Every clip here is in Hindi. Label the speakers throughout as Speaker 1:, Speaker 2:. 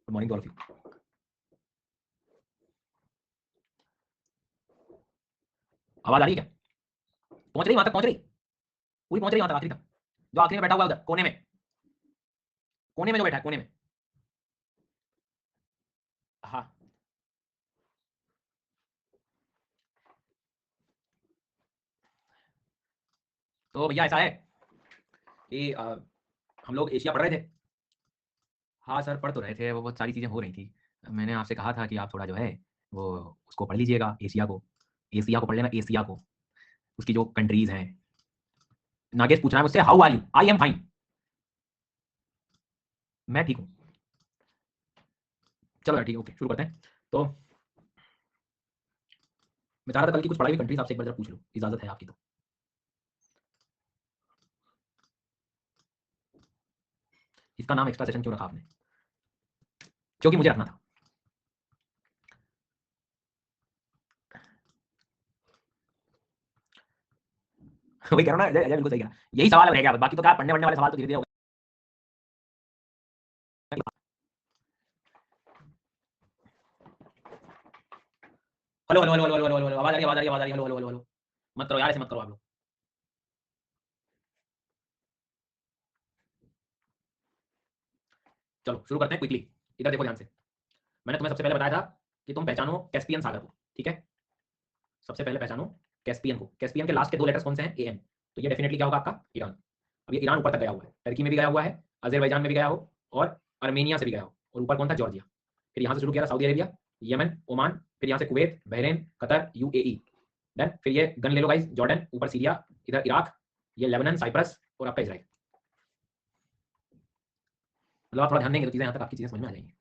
Speaker 1: Good morning to all of you. आवाज आ रही है क्या? पहुंच रही वहां तक? पहुंच रही? पूरी पहुंच रही वहां तक आखिरी तक? जो आखिरी में बैठा हुआ है उधर कोने में, कोने में जो बैठा है कोने में। हाँ तो भैया ऐसा है कि हम लोग एशिया पढ़ रहे थे। हाँ सर पढ़ तो रहे थे, वो बहुत सारी चीज़ें हो रही थी। मैंने आपसे कहा था कि आप थोड़ा जो है वो उसको पढ़ लीजिएगा, एशिया को। एशिया को पढ़ लेना, एशिया को, उसकी जो कंट्रीज हैं। नागेश पूछ रहा है मुझसे how are you? I am fine. मैं ठीक हूँ। चलो यार ठीक है, ओके शुरू करते हैं। तो मैं चाह रहा था कल की कुछ पढ़ाई हुई कंट्रीज आपसे एक बार जरा पूछ लूँ, इजाजत है आपकी तो। इसका नाम एक्स्ट्रा सेशन क्यों रखा आपने? क्योंकि मुझे रखना था। वही कह रहा हूं ना, अजय बिल्कुल सही कह रहा है। यही सवाल रह गया, बाकी तो क्या पढ़ने वढ़ने वाले सवाल तो धीरे धीरे हो गए। Hello hello hello hello hello hello, आवाज आ रही है, आवाज आ रही है, आवाज आ रही है। हेलो हेलो हेलो हेलो, मत करो यार, ऐसे मत करो आप लोग। चलो शुरू करते हैं क्विकली। इधर देखो ध्यान से। मैंने तुम्हें सबसे पहले बताया था कि तुम पहचानो कैस्पियन सागर को, ठीक है? सबसे पहले पहचानो कैस्पियन को। कैस्पियन के लास्ट के दो लेटर्स कौन से हैं? एएन। तो ये डेफिनेटली क्या होगा आपका? ईरान। अब ये ईरान ऊपर तक गया हुआ है, टर्की में भी गया हुआ है, अजरबैजान में भी गया हो, और अर्मेनिया से भी गया हो, और ऊपर कौन था? जॉर्जिया। फिर यहाँ से शुरू किया था सऊदी अरेबिया, यमन, ओमान, फिर यहाँ से Kuwait, Bahrain, Qatar, UAE. Then फिर ये गन ले लो गाइस, जॉर्डन, ऊपर सीरिया, इधर इराक, ये लेबनान, साइप्रस, और आपका इजराइल। मतलब आप थोड़ा ध्यान देंगे तो चीजें यहाँ तक आपकी चीजें समझ में आ जाएंगी।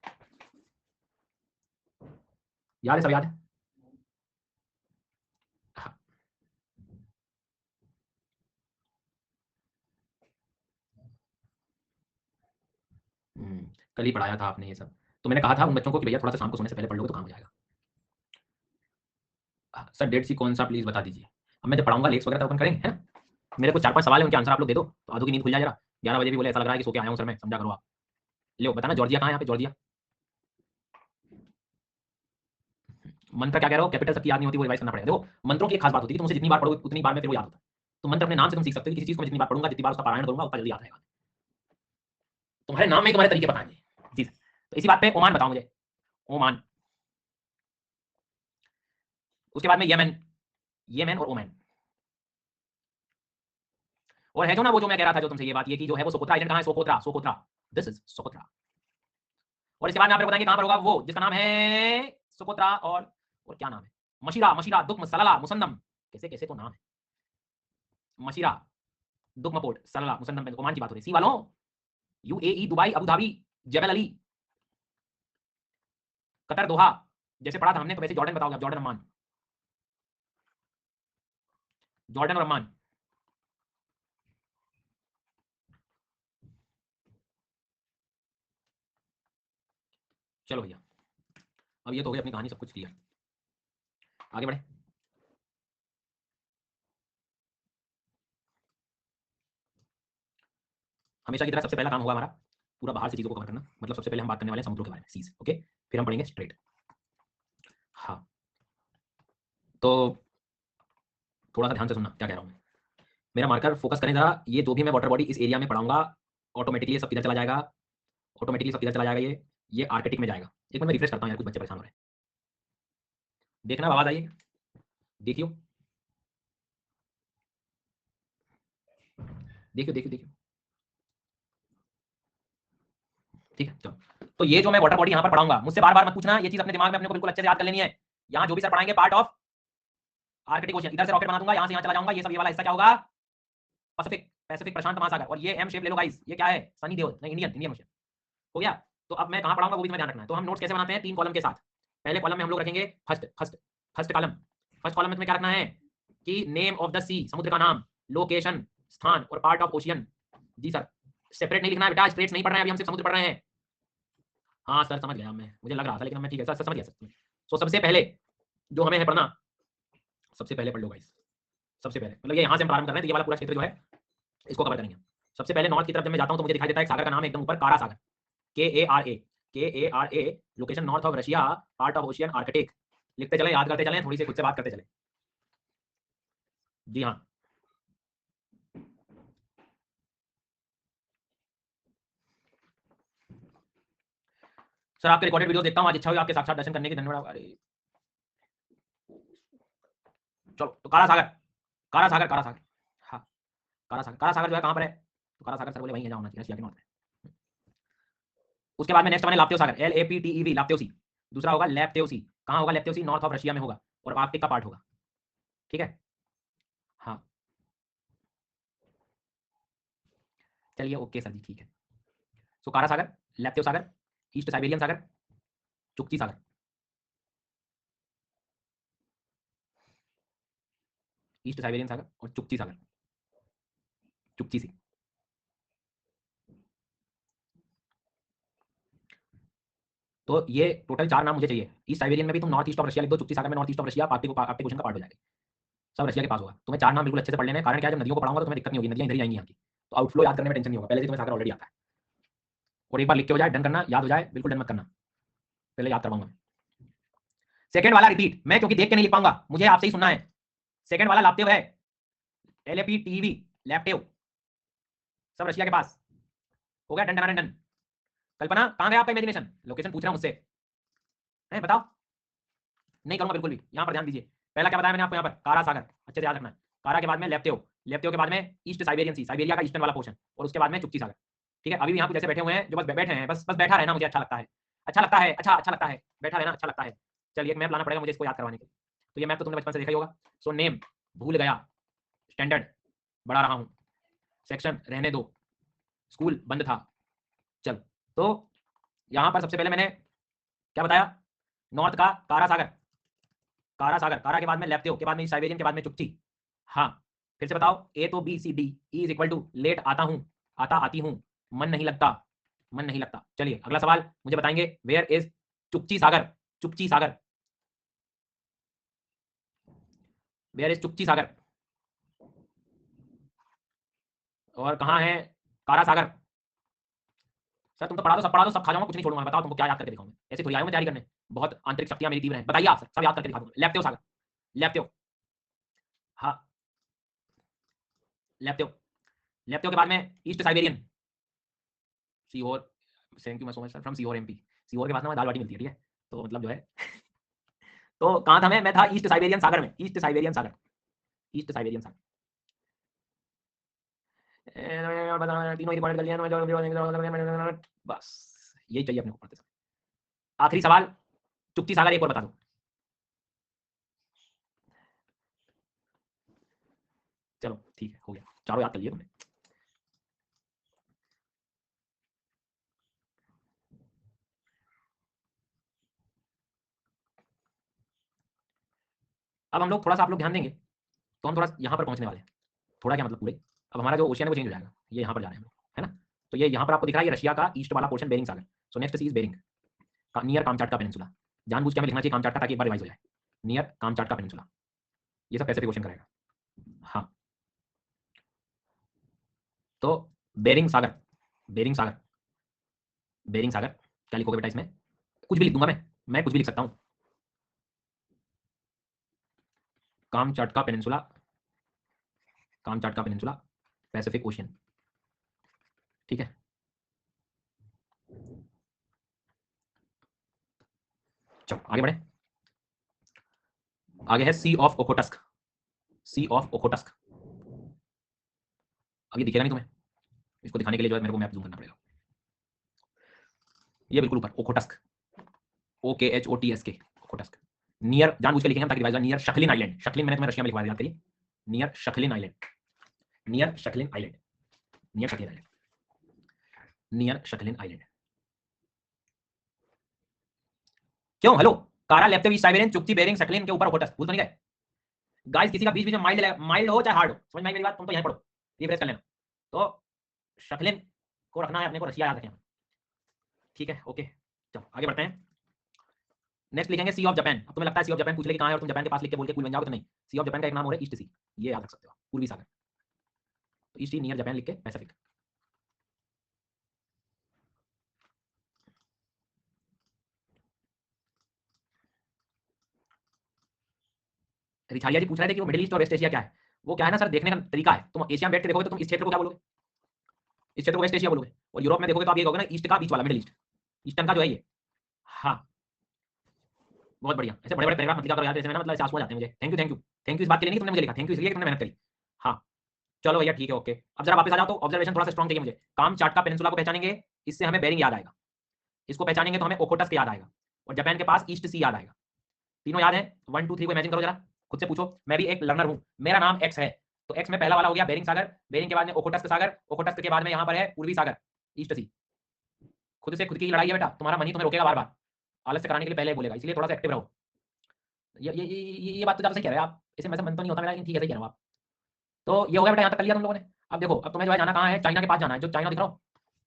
Speaker 1: याद है? सब याद है? हाँ। कल ही पढ़ाया था आपने ये सब। तो मैंने कहा था उन बच्चों को कि भैया थोड़ा सा शाम को सोने से पहले पढ़ लोगे तो काम हो जाएगा। सर डेट सी कौन सा प्लीज बता दीजिए। अब मैं जब पढ़ाऊंगा लेक्स वगैरह तो ओपन करेंगे, है ना? मेरे कुछ 4-5 सवाल है, उनके आंसर आप लोग दे दो तो आधो की नींद खुल जाए जरा। 11 बजे भी बोले ऐसा लग रहा है कि सो के आया हूँ सर मैं, समझा करो आप। लो बताना जॉर्जिया कहाँ है? यहाँ पे जॉर्जिया। मंत्र क्या कह रहे हो? कैपिटल सबकी याद नहीं होती, वो रिवाइज करना पड़ेगा। देखो मंत्रों की एक खास बात होती है कि तुमसे जितनी बार पढ़ोगे उतनी बार में फिर वो याद होता है। तो मंत्र अपने नाम से तुम सीख सकते हो कि किसी चीज को मैं जितनी बार पढ़ूंगा, जितनी बार उसका पारायण करूंगा, उतना जल्दी याद रहेगा। तुम्हारे नाम में तुम्हारे तरीके बताएंगे जी। तो इसी बात पे ओमान बताओ मुझे। ओमान। उसके बाद में यमन। यमन और ओमान। और है जो ना वो, जो मैं कह रहा था जो तुमसे, ये बात ये कि जो है वो सोकोत्रा आइलैंड कहाँ है? Socotra, Socotra. This is Socotra. और इसके बाद में आप बताएंगे कहां पर होगा वो जिसका नाम है सोकोत्रा, और क्या नाम है? मशीरा, मशीरा, दुक्म, सलाला, मुसन्नम। कैसे कैसे तो नाम है। मशीरा, दुक्म पोर्ट, सलाला, मुसन्नम में ओमान की बात हो रही है। सी वालों, यूएई, दुबई, अबू धाबी, जबल अली, कतर, दोहा। जैसे पढ़ा था हमने, तो वैसे जॉर्डन बताओगे आप, जॉर्डन, अम्मान। जॉर्डन और अम्मान। चलो भैया, अब ये तो हो गई अपनी कहानी, सब कुछ क्लियर। आगे बढ़े। हमेशा की तरह सबसे पहला काम होगा हमारा पूरा बाहर से चीजों को कवर करना। मतलब सबसे पहले हम बात करने वाले हैं समुद्रों के बारे में, सीज, ओके? फिर हम पढ़ेंगे स्ट्रेट। हाँ तो थोड़ा सा ध्यान से सुनना क्या कह रहा हूँ मैं। मेरा मार्कर फोकस करें जरा। ये जो भी मैं वाटर बॉडी इस एरिया में पढ़ाऊंगा, ऑटोमेटिकली सब किधर चला जाएगा? ऑटोमेटिकली सब किधर चला जाएगा? ये आर्कटिक में जाएगा। एक मिनट मैं रिफ्रेश करता हूँ यार, कुछ बच्चे परेशान हो रहे हैं। देखना आवाज आई है? देखियो देखियो देखियो देखियो। ठीक है चलो। तो ये जो मैं वाटर बॉडी यहाँ पर पढ़ाऊंगा, मुझसे बार बार मत पूछना, ये चीज अपने दिमाग में अपने को बिल्कुल अच्छे से याद कर लेनी है। यहाँ जो भी सर पढ़ाएंगे पार्ट ऑफ आर्कटिक ओशन, इधर से रॉकेट बना दूंगा, यहाँ से यहाँ चला जाऊंगा, ये सब ये वाला हिस्सा क्या होगा? पैसिफिक, पैसिफिक प्रशांत महासागर। और ये एम शेप ले लो गाइस, ये क्या है? सनी देओल, नहीं इंडियन, इंडियन ओशन। हो गया? तो अब मैं कहाँ पढ़ाऊंगा वो भी तुम्हें ध्यान रखना है। तो हम नोट्स कैसे बनाते हैं? 3 कॉलम के साथ। पहले कॉलम में हम लोग रखेंगे first first first column. First column में तुम्हें क्या रखना है कि नेम ऑफ द सी, समुद्र का नाम, लोकेशन, स्थान, और पार्ट ऑफ ओशियन। जी सर, सेपरेट नहीं लिखना है बेटा, स्ट्रेट्स नहीं पढ़ रहे हैं अभी, हम सिर्फ समुद्र पढ़ रहे हैं। हाँ सर समझ गया मैं, मुझे लग रहा था लेकिन मैं ठीक है सर, समझ गया सर। तो सबसे पहले जो हमें है पढ़ना, सबसे पहले पढ़ लो गाइस। सबसे पहले मतलब ये यहाँ से हम प्रारंभ कर रहे हैं, तो ये वाला पूरा क्षेत्र जो है इसको कवर करेंगे। सबसे पहले नॉर्थ की तरफ जब मैं जाता हूँ तो मुझे दिखाई देता है एक सागर का नाम एकदम ऊपर, कारा सागर, KARA। KARA, location north of Russia, part of ocean Arctic. लिखते चले, याद करते चले, थोड़ी सी खुद से बात करते चले। जी हाँ, सर आपके रिकॉर्डेड वीडियो देखता हूँ, आज इच्छा हुई आपके साक्षात दर्शन करने की, धन्यवाद। अरे चलो, तो काला सागर, काला सागर, काला सागर, हाँ काला सागर, काला सागर जो है कहाँ पर है? तो काला सागर सर बोले वहीं है जहाँ होना चाहिए, रशिया के नॉर्थ में। उसके बाद में नेक्स्ट मैंने लाप्तेव सागर, LAPTEV, लाप्तेव सी। दूसरा होगा लैप्तेव सी, कहाँ होगा लैप्तेव सी? नॉर्थ ऑफ रशिया में होगा और आर्कटिक का पार्ट होगा। ठीक है, हाँ चलिए ओके सर जी, ठीक है। सो काला सागर, लैप्तेव सागर, ईस्ट साइबेरियन सागर, चुक्ची सागर, ईस्ट साइबेरियन सागर और चुक्ची सागर, चुक्ची सी। तो ये टोटल 4 नाम मुझे चाहिए। ईस्ट साइबेरियन में भी तुम नॉर्थ ईस्ट ऑफ रशिया लिख दो, चुक्ची सागर में नॉर्थ ईस्ट ऑफ रशिया, आपके क्वेश्चन का पार्ट हो जाएगा, सब रशिया के पास होगा। तुम्हें 4 नाम बिल्कुल अच्छे से पढ़ लेने हैं, कारण क्या है, जब नदियों को पढ़ाऊंगा तो तुम्हें दिक्कत नहीं होगी, नदियां इधर ही आएंगी यहाँ की, तो आउटफ्लो याद करने में टेंशन नहीं होगा, पहले से तुम्हें सागर ऑलरेडी आता है। और एक बार लिख के हो जाए, डन करना, याद हो जाए, बिल्कुल डन मत करना, पहले याद करवाऊंगा। सेकंड वाला रिपीट, मैं क्योंकि देख के नहीं लिख पाऊंगा, मुझे आपसे ही सुनना है। सेकंड वाला लाप्तेव है, LAPTEV, लैप्टेव, सब रशिया के पास। हो गया, डन डन डन। कल्पना कहां गया आपका इमेजिनेशन? लोकेशन पूछ रहा हूं मुझसे, है बताओ। नहीं करूंगा बिल्कुल भी, यहां पर ध्यान दीजिए। पहला क्या बताया मैंने आपको, यहां पर कारा सागर, अच्छे से याद रखना है। कारा के बाद में लैप्टेव, लैप्टेव के बाद में ईस्ट साइबेरियन सी, साइबेरिया का ईस्टर्न वाला पोर्शन, और उसके बाद में चुक्ची सागर। ठीक है, अभी भी यहाँ कुछ ऐसे बैठे हुए हैं जो बस बैठे हैं, बस बस बैठा रहना मुझे अच्छा लगता है, अच्छा लगता है, अच्छा लगता है, बैठा रहना अच्छा लगता है। चलिए एक मैप लाना पड़ेगा मुझे इसको याद करवाने के लिए। तो ये मैप तो तुमने बचपन से देखा ही होगा। सो नेम भूल गया, स्टैंडर्ड बढ़ा रहा हूँ, सेक्शन रहने दो, स्कूल बंद था। चल, तो यहाँ पर सबसे पहले मैंने क्या बताया, नॉर्थ का कारा सागर, कारा सागर, कारा के बाद में लैप्तेव, के बाद में साइबेरियन, के बाद में चुक्ची। हाँ, फिर से बताओ, A to B C D, E is equal to late आता हूँ, आता आती हूँ, मन नहीं लगता, मन नहीं लगता। चलिए अगला सवाल मुझे बताएंगे, वेयर इज चुक्ची सागर, चुक्ची सागर, वेयर इज चुक्ची सागर, और कहाँ है कारा सागर? सर तुम तो पढ़ा दो, सब पढ़ा दो, सब खा जाऊंगा, कुछ नहीं छोड़ूंगा। बताओ तुमको क्या याद करके दिखाऊं मैं, ऐसे थोड़ी आया हूं मैं तैयारी करने, बहुत आंतरिक शक्तियां मेरी तीव्र हैं, बताइए आप सर, सब याद करके दिखा दूंगा। लैप्टेव सागर, लैप्टेव, हाँ लैप्टेव, लैप्टेव के बाद में east Siberian, Sehore, thank you so much sir, from Sehore MP। Sehore के पास ना दाल बाटी मिलती है, ठीक है, तो मतलब जो है तो कहाँ था मैं था ईस्ट साइबेरियन सागर में, ईस्ट साइबेरियन सागर, ईस्ट साइबेरियन सागर। तीनों ही रिकॉर्ड कर लिया, बस यही चाहिए अपने को पढ़ते समय। आखिरी सवाल, चुप्ती सागर एक और बता दो। चलो ठीक है, हो गया, चारों याद कर लिए तुमने। अब हम लोग थोड़ा सा, आप लोग ध्यान देंगे तो हम थोड़ा यहाँ पर पहुँचने वाले हैं, थोड़ा क्या मतलब पूरे। अब हमारा जो ओशियन है वो चेंज हो जाएगा, ये यहाँ पर जा रहे हैं हम लोग, है ना। तो ये यहाँ पर आपको दिख रहा है, ये रशिया का ईस्ट वाला पोर्शन, बेरिंग सागर। So next sea is Bering, near Kamchatka peninsula. जानबूझ के हमें लिखना चाहिए कामचाटका, ताकि एक बार रिवाइज हो जाए, नियर कामचाटका पेनिनसुला। ये सब पैसिफिक क्वेश्चन करेगा। हाँ, तो बेरिंग सागर, बेरिंग सागर, बेरिंग सागर, क्या लिखोगे बेटा इसमें? कुछ भी लिख दूंगा मैं कुछ भी लिख सकता हूँ। Kamchatka peninsula, Kamchatka peninsula, Pacific Ocean. ठीक है, चलो आगे बढ़े। आगे है sea of Okhotsk, sea of Okhotsk. अब ये दिखेगा नहीं तुम्हें, इसको दिखाने के लिए जो है मेरे को मैप जूम करना पड़ेगा। ये बिल्कुल ऊपर ओखोटस्क, OKHOTSK, ओखोटस्क। नियर जानबूझ के लिखेंगे ताकि revise, near Sakhalin island, Sakhalin मैंने तुम्हें रशिया में लिखवा दिया, याद करिए, near Sakhalin island, near Sakhalin island, near Sakhalin island, near Sakhalin island. क्यों hello, Kara left east Siberian, Chukchi, Bering, Sakhalin के ऊपर ओखोटस्क, भूल तो नहीं गए गाइस? किसी का बीच बीच में माइल्ड माइल्ड हो चाहे हार्ड हो, समझ में आई मेरी बात? तुम तो यहीं पढ़ो, रिफ्रेश कर लेना। तो शखलिन को रखना है अपने को, रशिया याद रखें। ठीक है ओके, चलो आगे बढ़ते हैं। नेक्स्ट लिखेंगे सी ऑफ जापान। अब तुम्हें लगता है सी ऑफ जापान पूछ ले कि कहां है, और तुम जापान के पास लिख के बोल के कूल बन जाओगे, तो नहीं। सी ऑफ जापान का एक नाम हो रहा है ईस्ट सी, ये याद रख सकते हो, पूर्वी सागर। तो ईस्ट सी नियर जापान लिख के पैसिफिक। रिछालिया जी पूछ रहे थे कि वो मिडिल ईस्ट और वेस्ट एशिया क्या है। वो क्या है ना सर, देखने का तरीका है। तुम एशिया में बैठ के देखोगे तो तुम इस क्षेत्र को क्या बोलोगे, इस क्षेत्र को वेस्ट एशिया बोलोगे, और यूरोप में देखोगे तो आप ये कहोगे ना ईस्ट का बीच वाला, मिडिल ईस्ट, ईस्टर्न का जो है ये। हाँ बहुत बढ़िया, ऐसे बड़े बड़े पैराग्राफ मत लिखा करो यार, जैसे मैं ना मतलब ऐसे आंसू आ जाते हैं मुझे। Thank you thank you thank you इस बात के लिए नहीं कि तुमने मुझे लिखा, थैंक यू इसलिए कि तुमने मेहनत करी। हाँ चलो भैया ठीक है ओके। अब जरा वापस आ जाओ, तो ऑब्जर्वेशन थोड़ा सा स्ट्रॉन्ग चाहिए मुझे। काम चार्ट का पेनिनसुला को पहचानेंगे, इससे हमें बेरिंग याद आएगा। इसको पहचानेंगे तो हमें ओखोटस्क याद आएगा, और जापान के पास ईस्ट सी याद आएगा। तीनों याद है, 1 2 3 को इमेजिन करो जरा, खुद से पूछो। मैं भी एक लर्नर हूं, मेरा नाम एक्स है, तो एक्स में पहला वाला हो गया बेरिंग सागर, बेरिंग के बाद में ओखोटस्क सागर, ओखोटस्क के बाद में यहां पर है पूर्वी सागर, ईस्ट सी। खुद से खुद की लड़ाई है बेटा, तुम्हारा मन ही तुम्हें रोकेगा बार बार, आलस्य कराने के लिए पहले ही बोलेगा, इसलिए थोड़ा सा एक्टिव रहो। ये बात तो ज्यादा सही कह रहे हो आप, इसे वैसे मन तो नहीं होता मेरा, लेकिन ठीक है सही कह रहे हो आप। तो ये हो गया बेटा, यहाँ तक कर लिया तुम लोगों ने। अब देखो, अब तुम्हें जो है जाना कहाँ है, चाइना के पास जाना है, जो चाइना दिख रहा हो।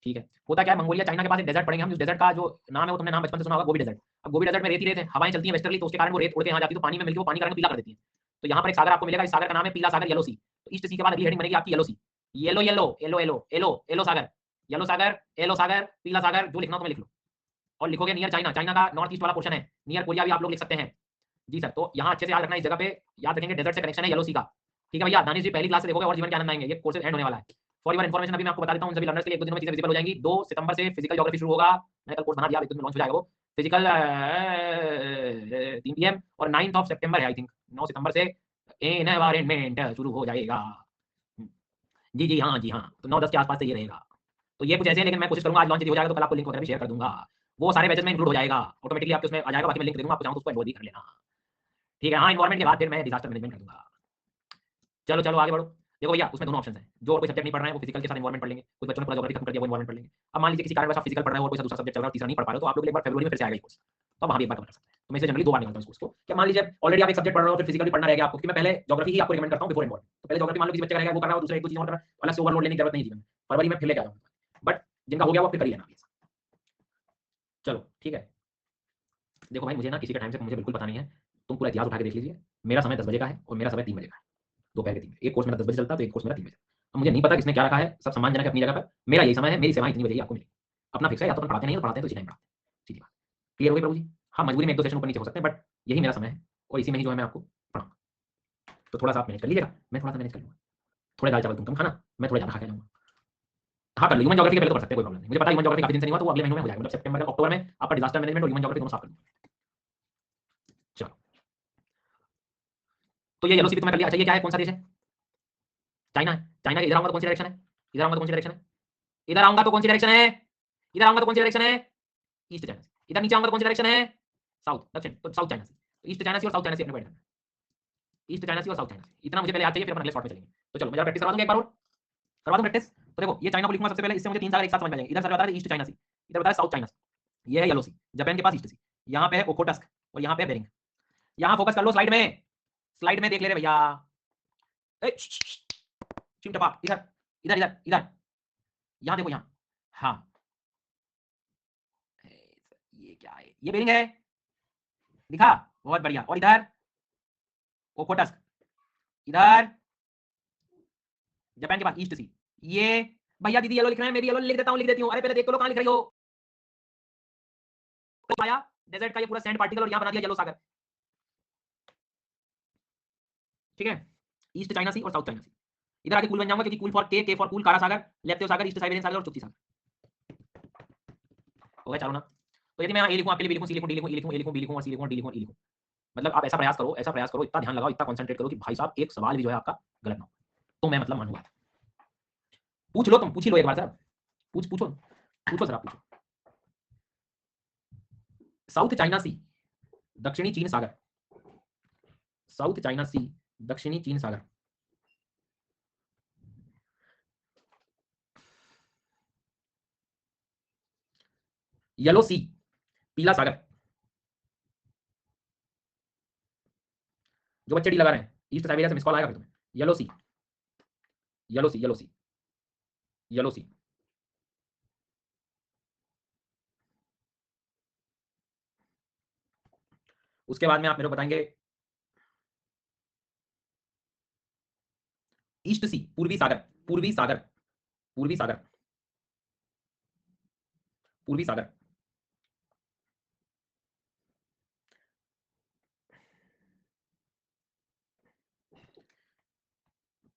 Speaker 1: ठीक है, होता क्या है, मंगोलिया चाइना के पास एक डेजर्ट पड़ेंगे हम, उस डेजर्ट का जो नाम है वो तुमने नाम बचपन से सुना होगा, गोबी डेजर्ट। अब गोबी डेजर्ट में रेत ही रेत है, हवाएं चलती हैं वेस्टर्ली, तो उसके कारण वो रेत उड़ के यहाँ जाती है, तो पानी में मिलकर वो पानी का रंग पीला कर देती है। तो यहाँ पर एक सागर आपको मिलेगा, इस सागर का नाम है पीला सागर, येलो सी। तो ईस्ट सी के बाद अगली हेडिंग बनेगी आपकी Yellow Sea, yellow yellow yellow yellow yellow yellow सागर, येलो सागर, येलो सागर, पीला सागर, जो लिखना तुम्हें लिख लो। और लिखोगे नियर चाइना, चाइना का नॉर्थ ईस्ट वाला पोर्शन है, नियर कोरिया भी आप लोग लिख सकते हैं। जी सर, तो यहाँ अच्छे से याद रखना, इस जगह पे याद रखेंगे डेजर्ट से कनेक्शन है येलो सी का। ठीक है भैया, दानिश जी पहली क्लास से देखोगे और जीवन के आनंद आएंगे, ये कोर्स एंड होने वाला है। फॉर योर इन्फॉर्मेशन अभी मैं आपको बता देता हूं, सभी लर्नर्स के लिए 1 2 दिनों में चीजें विजिबल हो जाएंगी। 2 सितंबर से फिजिकल ज्योग्राफी शुरू होगा, मैंने कल कोर्स बना दिया, 1 2 दिन में लॉन्च हो जाएगा वो फिजिकल, 3 PM, और 9th ऑफ सितंबर है आई थिंक, 9 सितंबर से एनवायरनमेंट शुरू हो जाएगा। जी जी हाँ जी हाँ, तो 9 10 के आसपास से ये रहेगा। तो ये कुछ ऐसे है, लेकिन मैं कोशिश करूंगा आज लॉन्च हो जाएगा तो कल आपको लिंक वगैरह भी शेयर कर दूंगा। वो सारे बैचेस में इंक्लूड हो जाएगा ऑटोमेटिकली, आपके उसमें आ जाएगा, बाकी मैं लिंक दे दूंगा, आपको चाहो तो उसको एनरोल भी कर लेना। ठीक है, हाँ इन्वायरमेंट के बाद फिर मैं डिजास्टर मैनेजमेंट कर दूंगा। चलो चलो आगे बढ़ो। देखो भैया, उसमें दोनों ऑप्शन है, जो और कोई सब्जेक्ट नहीं पढ़ रहे हैं वो फिजिकल के साथ इन्वायरमेंट पढ़ लेंगे, कुछ बच्चों ने पूरा ज्योग्राफी खत्म कर दिया वो इन्वायरमेंट पढ़ लेंगे। अब मान लीजिए किसी कारण आप फिजिकल पढ़ रहे हो और कोई दूसरा सब्जेक्ट चल रहा है, तीसरा नहीं पढ़ पा रहे हो, तो आप लोग एक बार फरवरी में फिर से आएगा ये कोर्स, तो वहां भी एक बार कवर कर सकते हैं। तो मैं इसे जनरली 2 बार निकालता हूं इस कोर्स को, क्या मान लीजिए ऑलरेडी आप एक सब्जेक्ट पढ़ रहे हो, फिर फिजिकल भी पढ़ना रह गया आपको, क्योंकि मैं पहले ज्योग्राफी ही आपको रिकमेंड करता हूं बिफोर इन्वॉल्व। तो पहले ज्योग्राफी मान लो किसी बच्चे का रहेगा वो कर रहा है, और दूसरा 1 2 चीजें और कर रहा है, अलग से ओवरलोड लेने की जरूरत नहीं है जीवन में, फरवरी में फिर लेके आ जाऊंगा। बट जिनका हो गया वो फिर कर ही लेना प्लीज। चलो ठीक है, देखो भाई मुझे ना किसी का टाइम से मुझे बिल्कुल पता नहीं है, तुम पूरा इतिहास उठा के देख लीजिए। मेरा समय 10 बजे का है और मेरा समय 3 बजे का है, दोपहर के 3 बजे। एक कोर्स मेरा 10 बजे चलता है तो एक कोर्स मेरा 3 बजे। अब मुझे नहीं पता किसने क्या रखा है, सब सम्मानजनक है अपनी जगह पर, मेरा यही समय है, मेरी सेवाएं इतनी बजे ही आपको मिलेगी। अपना फिक्स है, या तो अपन पढ़ाते नहीं है तो पढ़ाते हैं तो इसी टाइम पढ़ाते हैं, सीधी बात। क्लियर हो गई प्रभु जी? हाँ मजबूरी में 1 2 सेशन ऊपर नीचे हो सकते हैं, बट यही मेरा समय है, और इसी में ही जो है मैं आपको पढ़ाऊंगा। तो थोड़ा सा आप मैनेज कर लीजिएगा, मैं थोड़ा सा मैनेज कर लूंगा। थोड़े दाल चावल तुम कम खाना, मैं थोड़ा ज़्यादा खा के जाऊंगा। हाँ कर लो, ह्यूमन ज्योग्राफी के पहले तो कर सकते हैं, कोई प्रॉब्लम नहीं। मुझे पता है ह्यूमन ज्योग्राफी काफी दिन से नहीं हुआ, तो वो अगले महीने में हो जाएगा, मतलब सितंबर अक्टूबर में आपका डिजास्टर मैनेजमेंट और ह्यूमन ज्योग्राफी दोनों साफ कर दूंगा। चलो, तो ये येलो सी भी तुम्हें कर लिया। अच्छा ये क्या है, कौन सा देश है? चाइना है। चाइना के इधर आऊंगा तो कौन सी डायरेक्शन है? इधर आऊंगा तो कौन सी डायरेक्शन है? इधर आऊंगा तो कौन सी डायरेक्शन है? इधर आऊंगा तो कौन सी डायरेक्शन है? ईस्ट चाइना सी। इधर नीचे आऊंगा तो कौन सी डायरेक्शन है? साउथ, दक्षिण, तो साउथ चाइना सी। तो ईस्ट चाइना सी और साउथ चाइना सी अपने बैठ करना है। ईस्ट चाइना सी और साउथ चाइना सी, इतना मुझे पहले याद चाहिए, फिर अपन अगले शॉट में चलेंगे। तो चलो मैं जरा प्रैक्टिस करवा दूंगा एक बार और, करवा दूं प्रैक्टिस। तो देखो ये चाइना को लिखूंगा सबसे पहले, इससे मुझे 3 सागर एक साथ समझ में आ जाएंगे। इधर सर बता रहे ईस्ट चाइना सी, इधर बता रहे साउथ चाइना सी, ये है येलो सी, जापान के पास ईस्ट सी, यहाँ पे है ओखोटस्क और यहाँ पे है बेरिंग। यहाँ फोकस कर लो स्लाइड में, स्लाइड में देख ले रहे भैया। चिमटपा इधर, इधर इधर इधर, यहाँ देखो यहाँ। हाँ ये क्या है, ये बेरिंग है, दिखा? बहुत बढ़िया। और इधर ओखोटस्क, इधर जापान के पास ईस्ट सी। ये भैया दीदी येलो लिख रहे हैं, मैं भी येलो लिख देता हूँ, लिख देती हूँ। अरे पहले देख लो कहाँ लिख रही हो। आया डेजर्ट का ये पूरा सैंड पार्टिकल, और यहाँ बना दिया येलो सागर। ठीक है, ईस्ट चाइना सी और साउथ चाइना सी। इधर आके कूल बन जाऊंगा, क्योंकि कूल फॉर के फॉर कूल, कारा सागर, लेप्तो सागर, ईस्ट साइबेरियन सागर और चुक्ती सागर। हो गया चारों ना? तो यदि मैं ए लिखूं, आपके लिए बी लिखूं, सी लिखूं, डी लिखूं, ई लिखूं, ए लिखूं, बी लिखूं और सी लिखूं और डी लिखूं, ई लिखूं, मतलब आप ऐसा प्रयास करो, ऐसा प्रयास करो, इतना ध्यान लगाओ, इतना कंसंट्रेट करो कि भाई साहब एक सवाल भी जो है आपका गलत ना हो, तो मैं मतलब मानूंगा। पूछ लो, तुम पूछ ही लो एक बार सर, पूछो पूछो सर, आप पूछो। साउथ चाइना सी, दक्षिणी चीन सागर, साउथ चाइना सी, दक्षिणी चीन सागर। येलो सी, पीला सागर। जो बच्चे डी लगा रहे हैं, ईस्ट साइबेरिया से मिस कॉल आएगा फिर तुम्हें। Yellow Sea, yellow Sea, yellow Sea, yellow सी। उसके बाद में आप मेरे को बताएंगे ईस्ट सी, पूर्वी सागर, पूर्वी सागर, पूर्वी सागर, पूर्वी सागर।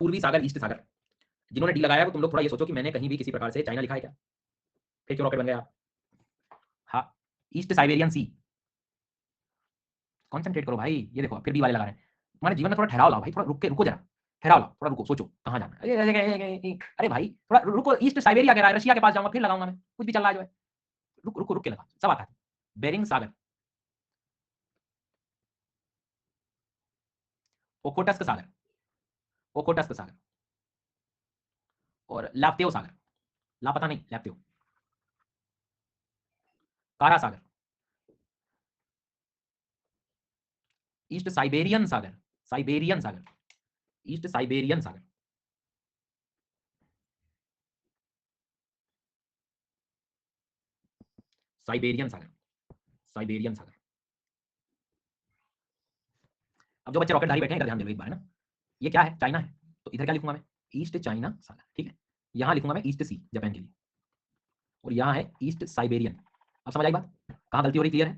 Speaker 1: पूर्वी सागर, ईस्ट सागर। जिन्होंने डी लगाया वो तुम लोग थोड़ा ये सोचो कि मैंने कहीं भी किसी प्रकार से चाइना लिखा है क्या, फिर क्यों रॉकेट बन गया। हाँ, ईस्ट साइबेरियन सी। कॉन्सेंट्रेट करो भाई, ये देखो फिर डी वाले लगा रहे हैं। तुम्हारे जीवन में थोड़ा ठहराव लाओ भाई, थोड़ा रुक के रुको जरा, ठहराव लाओ, थोड़ा रुको, सोचो कहाँ जाना है। अरे भाई थोड़ा रुको, ईस्ट साइबेरिया कह रहा है, रशिया के पास जाऊंगा फिर लगाऊंगा मैं, कुछ भी चल रहा है जो है। रुक रुक रुक के लगा, सब आता है। बेरिंग सागर, ओखोटस्क सागर, ओखोटस्क सागर, और लाप्तेव सागर, लापता नहीं लाप्तेव, कारा सागर, ईस्ट साइबेरियन सागर, साइबेरियन सागर, ईस्ट साइबेरियन सागर, साइबेरियन सागर, साइबेरियन सागर। अब जो बच्चे रॉकेटधारी बैठे हैं इधर ध्यान दे लो एक बार ना, ये क्या है, चाइना है, तो इधर क्या लिखूंगा मैं, ईस्ट चाइना सागर, ठीक है। यहां लिखूंगा मैं ईस्ट सी, जापान के लिए, और यहाँ है ईस्ट साइबेरियन। अब समझ आई बात, कहाँ गलती हो रही, क्लियर है।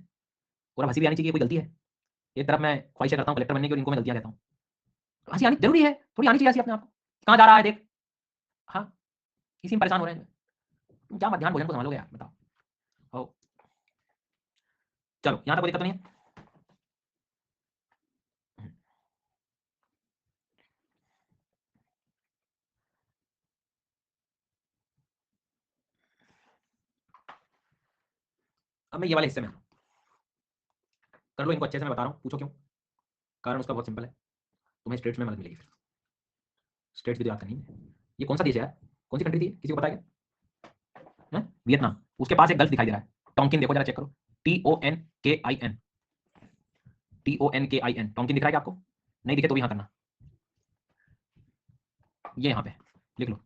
Speaker 1: और अब हंसी भी आनी चाहिए, कोई गलती है। एक तरफ मैं ख्वाहिशें करता हूँ कलेक्टर बनने की और इनको मैं गलतियां कहता हूँ। हंसी आनी जरूरी है, थोड़ी आनी चाहिए हंसी अपने आप को। कहाँ जा रहा है देख, हाँ इसी में परेशान हो रहे हैं। तुम क्या मध्याह्न भोजन को संभालोगे यार, बताओ। हो चलो, यहाँ तक कोई दिक्कत तो नहीं है। अब मैं ये वाले हिस्से में कर लो इनको अच्छे से, मैं बता रहा हूँ, पूछो क्यों। कारण उसका बहुत सिंपल है, तुम्हें स्टेट्स में मदद मिलेगी। फिर स्टेट्स भी तो याद करनी है। ये कौन सा देश है यार, कौन सी कंट्री थी, किसी को पता है क्या। वियतनाम, उसके पास एक गल्फ दिखाई दे रहा है, टोंकिन, देखो जरा चेक करो, TONKIN, TONKIN, टोंकिन दिख रहा है क्या आपको, नहीं दिखे तो भी हाँ करना, ये यहाँ पे लिख लो,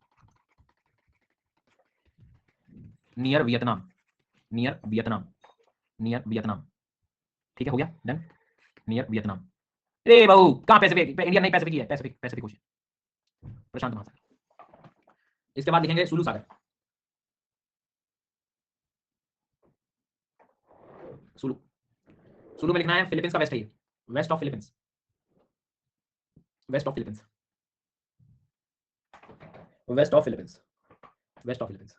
Speaker 1: near Vietnam, near Vietnam, near Vietnam, ठीक है, हो गया डन, नियर वियतनाम। अरे बहू कहाँ पैसिफिक, इंडियन नहीं, पैसिफिक ही है, पैसिफिक, पैसिफिक ओशन, प्रशांत महासागर। इसके बाद लिखेंगे सुलू सागर, सुलू, सुलू में लिखना है फिलीपींस का वेस्ट है ये, west of Philippines, west of Philippines, west of Philippines, west of Philippines,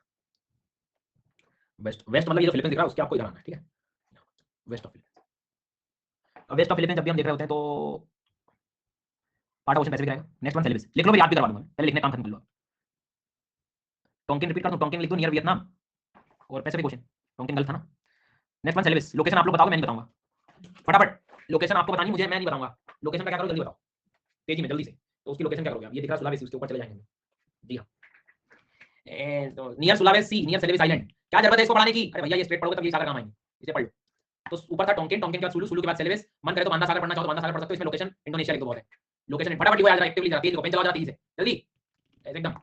Speaker 1: west, west मतलब ये जो फिलीपींस दिख रहा है उसके आपको इधर आना है, ठीक है, वेस्ट ऑफ फिलीपींस। अब वेस्ट ऑफ फिलीपींस जब भी हम देख रहे होते हैं तो पार्ट ऑफ ओशन पैसिफिक रहेगा। नेक्स्ट वन सेलिबस, लिख लो, मैं याद भी करवा दूंगा, पहले लिखने काम खत्म कर लो। टोंकिन रिपीट कर दूं, टोंकिन लिख दो, नियर वियतनाम और पैसिफिक ओशन, टोंकिन गलत था ना। नेक्स्ट वन सेलिबस, लोकेशन आप लोग बताओगे, मैं नहीं बताऊंगा, फटाफट लोकेशन आपको बतानी, मुझे मैं नहीं बताऊंगा। लोकेशन का क्या करो, जल्दी बताओ, तेजी में जल्दी से। तो उसकी लोकेशन क्या करोगे आप, ये दिख रहा है सुलावेसी, उसके ऊपर चले जाएंगे। जी हाँ, तो नियर सुलावेसी, नियर सेलिबस आइलैंड, क्या जरूरत है इसको पढ़ाने की, अरे भैया ये स्ट्रेट पढ़ोगे तब ये सागर काम आएंगे, इसे पढ़ लो। तो ऊपर था टोंकिन, टोंकिन के बाद सुलू, सुलू के बाद सेलिबस, मन करे तो बांदा सागर पढ़ना चाहो तो बांदा सागर पढ़ सकते हो, इसमें लोकेशन इंडोनेशिया लिख दो, बहुत है लोकेशन, फटाफट लिखो याद, एक्टिवली जरा तेज लिखो, पेन चलाओ जरा तेजी से, जल्दी एकदम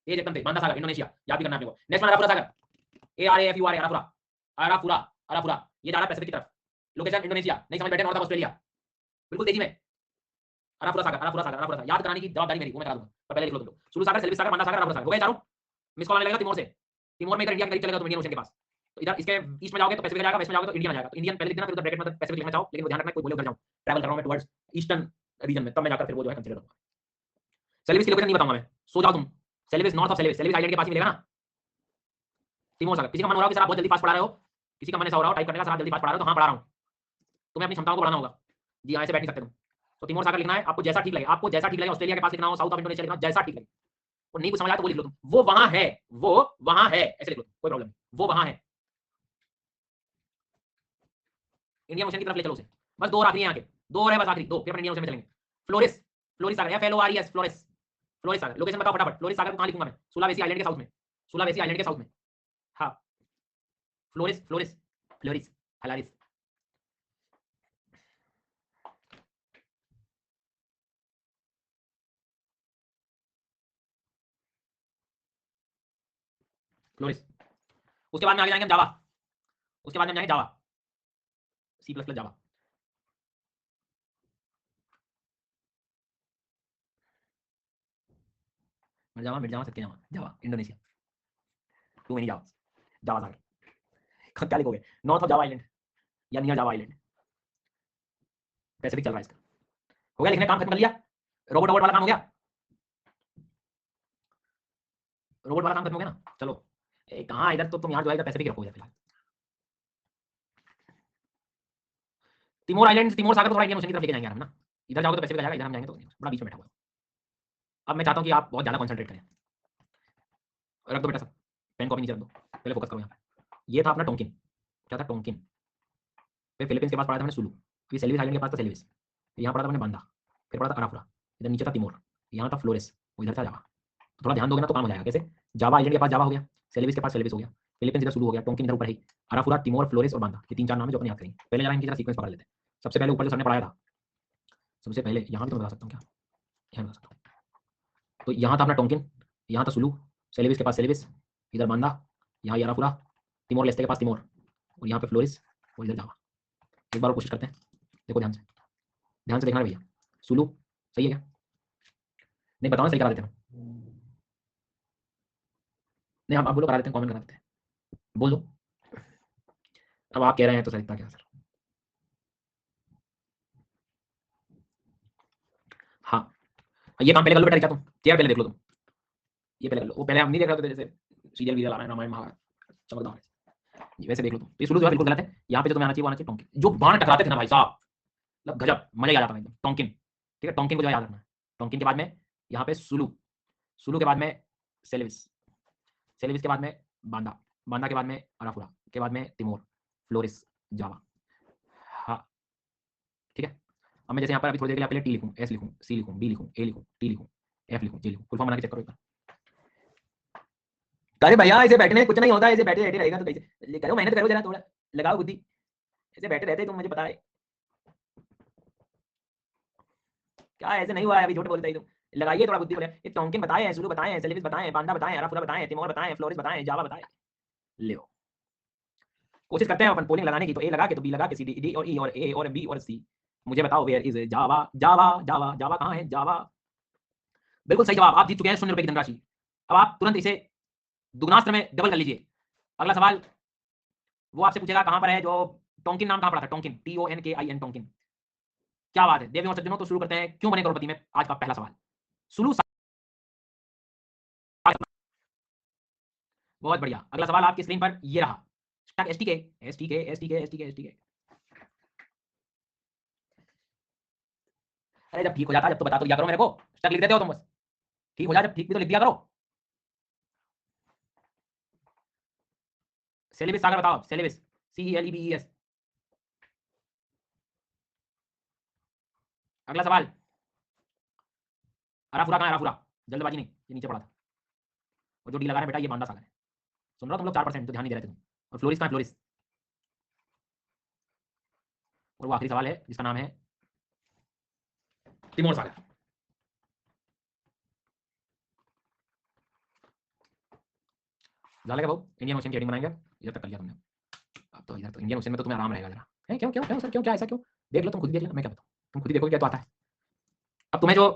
Speaker 1: तेज एकदम तेज, बांदा सागर इंडोनेशिया याद भी करना है आपको। नेक्स्ट वन अराफुरा सागर, ARAFURA, अराफुरा, अराफुरा, अराफुरा, ये जा रहा है पैसिफिक की तरफ, लोकेशन इंडोनेशिया, नहीं समझ बैठे नॉर्थ ऑफ ऑस्ट्रेलिया, बिल्कुल तेजी में। अराफुरा सागर, अराफुरा सागर, अराफुरा सागर, याद कराने की जवाबदारी मेरी, वो मैं करा दूंगा, पर पहले लिख लो तुम लोग, सुलू सागर, सेलिबस सागर, बांदा सागर, अराफुरा सागर, हो गए चारों। मिस कॉल आने लगेगा तिमोर से, तिमोर में इधर इंडिया के करीब चलेगा तो इंडियन ओशन के पास, तो इधर इसके ईस्ट में जाओगे तो पैसिफिक आ जाएगा, वेस्ट में जाओगे तो इंडियन आ जाएगा, तो इंडियन पहले लिख देना, फिर उधर ब्रैकेट में पैसिफिक लिखना चाहो, लेकिन वो ध्यान रखना कोई बोले उधर जाऊं, ट्रैवल कर रहा हूं मैं टुवर्ड्स ईस्टर्न रीजन में, तब मैं जाकर फिर वो जो है कंसीडर करूंगा। सेलिबस की लोकेशन नहीं बताऊंगा मैं, सो जाओ तुम। सेलिबस नॉर्थ ऑफ सेलिबस, सेलिबस आइलैंड के पास ही मिलेगा ना, तिमोर सागर। किसी का मन हो रहा है कि सर आप बहुत जल्दी फास्ट पढ़ा रहे हो, किसी का मन ऐसा हो रहा हो टाइप करने का, सर आप जल्दी फास्ट पढ़ा रहे हो, तो हाँ पढ़ा रहा हूं, तुम्हें अपनी क्षमताओं को बढ़ाना होगा। जी हाँ, ऐसे बैठ नहीं सकते तुम। तो तिमोर सागर लिखना है, आपको जैसा ठीक लगे, आपको जैसा ठीक लगे, ऑस्ट्रेलिया के पास लिखना हो, साउथ ऑफ इंडोनेशिया लिखना हो, जैसा ठीक लगे। और नहीं कुछ समझ आया तो वो लिख लो तुम, वो वहां है, वो वहां है, ऐसे लिख लो, कोई प्रॉब्लम नहीं, वो वहां है, इंडियन ओशन की तरफ ले चलो उसे। बस दो और आखिरी यहाँ के, दो और है बस आखिरी दो, फिर अपन इंडियन ओशन में चलेंगे। फ्लोरिस, फ्लोरिस सागर, FLORES, फ्लोरिस, फ्लोरिस सागर। लोकेशन बताओ फटाफट, फ्लोरिस सागर को कहाँ लिखूंगा मैं, सुलावेसी आइलैंड के साउथ में, सुलावेसी आइलैंड के साउथ में, हाँ फ्लोरिस, फ्लोरिस, फ्लोरिस, हलारिस, फ्लोरिस। उसके बाद में आगे जाएंगे हम जावा, उसके बाद में जाएंगे जावा, C++ जावा। मिट जावा, मिट जावा, सत्य जावा, जावा इंडोनेशिया, टू मेनी जावा, जावा सागर। क्या लिखोगे, नॉर्थ ऑफ जावा आइलैंड या नियर जावा आइलैंड, पैसिफिक चल रहा है इसका। हो गया लिखने, काम खत्म कर लिया, रोबोट रोबोट वाला काम हो गया। रोबोट वाला काम खत्म हो गया ना। चलो कहाँ इधर, तो तुम यहाँ जो है इधर पैसिफिक रखो फिलहाल। तिमोर आइलैंड, तिमोर सागर तो थोड़ा इंडियन ओशन की तरफ लेके जाएंगे हम ना। इधर जाओगे तो पैसिफिक आ जाएगा, इधर हम जाएंगे तो बड़ा बीच में बैठा हुआ है। अब मैं चाहता हूँ कि आप बहुत ज्यादा कॉन्सेंट्रेट करें। रख दो बेटा सब, पेन कॉपी नीचे रख दो, पहले फोकस करो यहाँ पे। ये था अपना टोंकिन, क्या था टोंकिन। फिर फिलीपींस के पास पढ़ा था मैंने सुलू, फिर सेल्विस आइलैंड के पास था सेल्विस, यहाँ पढ़ा था मैंने बांदा, फिर पढ़ा था अराफुरा, इधर नीचे था तिमोर, यहाँ था फ्लोरेस, वो इधर था जावा। तो थोड़ा ध्यान दोगे ना तो काम हो जाएगा। कैसे? जावा आइलैंड के पास जावा हो गया, सेल्विस के पास सेल्विस हो गया, फिलीपींस इधर सुलू हो गया, टोंकिन इधर ऊपर है, अराफुरा, तिमोर, फ्लोरेस और बांदा, ये 3-4 नाम है जो अपन याद करेंगे। पहले जरा इनकी जरा सीक्वेंस पकड़ लेते हैं। सबसे पहले ऊपर जो सर ने पढ़ाया था, सबसे पहले यहाँ भी तो बता सकता हूँ क्या, यहाँ बता सकता हूँ। तो यहाँ था अपना टोंकिन, यहाँ था सुलू, सेल्विस के पास सेल्विस, इधर बांदा, यहाँ अराफुरा, तिमोर लेस्टे के पास तिमोर, और यहाँ पे फ्लोरिस और इधर जावा। एक बार और कोशिश करते हैं, देखो ध्यान से, ध्यान से देखना है भैया। सुलू सही है क्या? नहीं बताओ ना, सही करा देते हैं। नहीं आप बोलो, करा देते हैं, कमेंट करा देते हैं, बोल दो। अब आप कह रहे हैं तो सर इतना क्या सर। हाँ ये काम पहले कर लो बेटा, क्या तुम चेयर पहले देख लो तुम, ये पहले कर लो। वो पहले हम नहीं देख रहे थे जैसे सीरियल वीरियल आ रहा है, रामायण महाभारत चमकदार, ये वैसे देख लो तुम। ये शुरू जो है बिल्कुल गलत है। यहाँ पे जो तुम्हें आना चाहिए वो आना चाहिए टोंकिन। जो बाण टकराते थे ना भाई साहब, मतलब गजब, मजा ही आ जाता था एकदम। टोंकिन, ठीक है, टोंकिन को जो याद रखना है। टोंकिन के बाद में यहाँ पे सुलू, सुलू के बाद में सेल्विस, सेल्विस के बाद में बांदा, बांदा के बाद में अराफुरा, के बाद में तिमोर, फ्लोरिस, जावा। हाँ ठीक है। अब मैं जैसे यहाँ पर अभी थोड़ी देर के लिए आपके लिए टी लिखूँ, एस लिखूँ, सी लिखूँ, बी लिखूँ, ए लिखूँ, टी लिखूँ, एफ लिखूँ, जी लिखूँ, फुल फॉर्म बना के चेक करो एक बार। अरे भैया ऐसे बैठने कुछ नहीं होता है, ऐसे बैठे बैठे रहेगा तो कैसे करो, मेहनत करो जरा, थोड़ा लगाओ बुद्धि। ऐसे बैठे रहते तुम, मुझे पता है क्या ऐसे नहीं हुआ है, अभी झूठ बोलता ही तुम। लगाइए थोड़ा बुद्धि, बोले ये टोंकिन बताए, सुलू बताए, सेल्विस बताए, बांदा बताए, अराफुरा बताए, तिमोर बताए, फ्लोरिस बताए, जावा बताए। ले कोशिश करते हैं अपन पोलिंग लगाने की, तो ए लगा के, तो बी लगा के, सी डी और ई और ए और बी और सी। मुझे बताओ वेयर इज जावा, जावा जावा जावा कहाँ है जावा। बिल्कुल सही जवाब, आप जीत चुके हैं 0 रुपए की धनराशि। अब आप तुरंत इसे दुगुनास्त्र में डबल कर लीजिए। अगला सवाल वो आपसे पूछेगा कहां पर है जो टोंकिन, नाम कहां पड़ा था टोंकिन, TONKIN टोंकिन। क्या बात है देवियों और सज्जनों, तो शुरू करते हैं क्यों बने करोड़पति में आज का पहला सवाल। सुलू बहुत बढ़िया। अगला सवाल आपकी स्क्रीन पर ये रहा, STK STK STK STK STK। अरे जब ठीक हो जाता जब तो बता तो दिया करो मेरे को, स्टक लिख देते हो तुम बस। ठीक हो जाए जब ठीक भी तो लिख दिया करो। सेलेबस सागर बताओ, सेलेबस CELEBES। अगला सवाल, अराफुरा कहां है अराफुरा, जल्दबाजी नहीं, ये नीचे पड़ा था। और जो डी लगा रहे बेटा ये बांदा सागर है। सुन रहा हो तुम लोग 4% जो ध्यान नहीं दे रहे थे तुम। और फ्लोरिस कहां है फ्लोरिस। और वो आखिरी सवाल है जिसका नाम है तिमोर सागर। क्या भाऊ, इंडियन ओशन की हेडिंग बनाएंगे, इधर तक कर लिया तुमने। अब तो इधर तो इंडियन ओशन में तो तुम्हें आराम रहेगा जरा है। क्यों क्यों क्यों सर, क्यों क्या ऐसा क्यों, देख लो तुम खुद देख लो, मैं क्या बताऊं, तुम खुद ही देखो क्या तो आता है। अब तुम्हें जो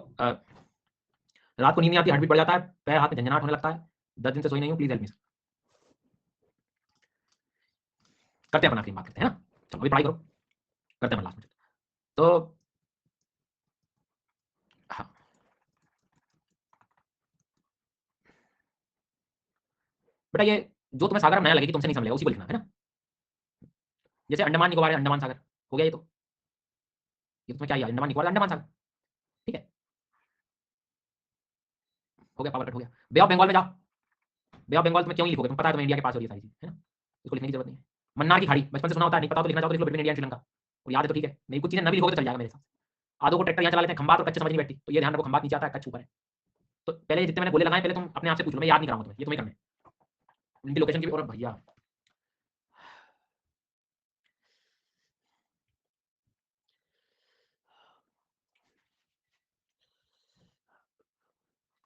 Speaker 1: रात को नींद नहीं आती, हार्ट बीट बढ़ जाता है, पैर हाथ में झंझनाहट होने लगता है, 10 दिन से सोई नहीं हूं, प्लीज हेल्प मी सर। करते हैं अपन आखिरी बात करते हैं ना, चलो अभी पढ़ाई करो, करते हैं अपन लास्ट में। तो हाँ बेटा ये जो तुम्हें सागर नया लगेगी तुमसे नहीं समझेगा उसी को लिखना है ना। जैसे अंडमान निकोबार है, अंडमान सागर हो गया। ये तुम्हें क्या याद, अंडमान निकोबार अंडमान सागर, ठीक है हो गया, पावर कट हो गया। बे ऑफ बंगाल में जाओ, बे ऑफ बंगाल तुम्हें क्यों लिखोगे, तुम्हें पता है तुम्हें इंडिया के पास हो रही है सारी चीज है ना, इसको लिखने की जरूरत नहीं है। मन्नार की खाड़ी बचपन से सुना होता है, नहीं पता तो लिखना चाहो तो लिख लो, बिटवीन इंडिया एंड श्रीलंका, और याद है तो ठीक है, नहीं कुछ चीजें नवी लिखोगे तो चल जाएगा मेरे साथ। आधो को ट्रैक्टर यहाँ चला लेते हैं, खंबात और कच्चे समझ नहीं बैठती, तो ये ध्यान रखो खंबात नीचे आता है, कच्छ ऊपर है। तो पहले जितने मैंने गोले लगाए पहले तुम अपने आप से पूछ लो, मैं याद नहीं कराऊंगा तुम्हें, ये तुम्हें करना है उनकी लोकेशन की। और भैया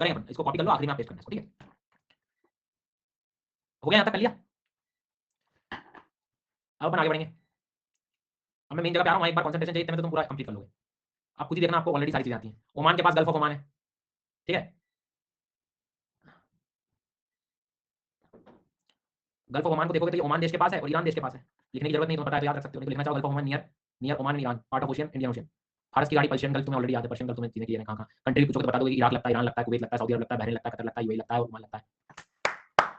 Speaker 1: करेंगे अपन, इसको कॉपी कर लो, आखिरी में आप पेस्ट करना है, ठीक है हो गया यहाँ तक कर लिया। अब अपन आगे बढ़ेंगे। अब मैं मेन जगह पे आ रहा हूँ, एक बार कंसंट्रेशन चाहिए, तो तुम पूरा कंप्लीट कर लोगे। आप खुद ही देखना, आपको ऑलरेडी सारी चीजें आती हैं। ओमान के पास गल्फ ऑफ ओमान है, ठीक है, गल्फ ऑफ ओमान को देखोगे तो ये ओमान देश के पास है और ईरान देश के पास है। लिखने की जरूरत नहीं, तुम्हें पता है तो याद रख सकते हो, नहीं तो लिखना चाहो gulf of Oman near, near Oman and Iran, part of ocean, Indian ocean. फारस की गाड़ी पर्शियन गल्फ तुम्हें ऑलरेडी याद है, पर्शियन गल्फ तुम्हें चीजें क्लियर है कहां कहां। कंट्री पूछोगे तो बता दोगे इराक लगता है, ईरान लगता है, कुवैत लगता है, सऊदी अरब लगता है, बहरीन लगता है, कतर लगता है, यूएई लगता है और ओमान लगता है।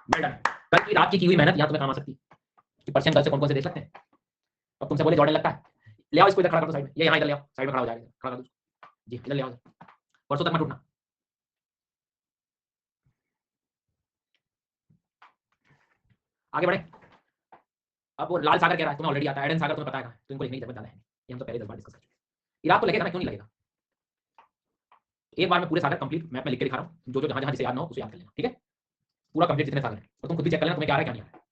Speaker 1: Well done. कल की रात की हुई मेहनत यहाँ तुम्हें काम आ सकती है कि पर्शियन गल से कौन-कौन से देख सकते हैं। अब तुमसे बोले जॉर्डन लगता है, ले आओ इसको इधर खड़ा कर दो साइड में, ये यहाँ इधर ले आओ, साइड में खड़ा हो जाएगा, खड़ा कर दो जी, इधर ले आओ, परसों तक मत उठना। आगे बढ़े। अब वो लाल सागर कह रहा है तुम्हें ऑलरेडी आता है, एडन सागर तुम्हें पता है कहाँ है, तो इनको लिखने की जरूरत ज्यादा है नहीं, ये हम तो पहले 10 बार डिस्कस कर चुके हैं। इराक तो लगेगा ना, क्यों नहीं लगेगा। एक बार मैं पूरे सागर कंप्लीट मैप में लिख के दिखा रहा हूँ, जो जो जहां जहां जिसे याद ना हो उसे याद कर लेना, ठीक है। पूरा कंप्लीट जितने सागर है, और तुम खुद भी चेक कर लेना तुम्हें क्या आ रहा है क्या नहीं आ रहा है।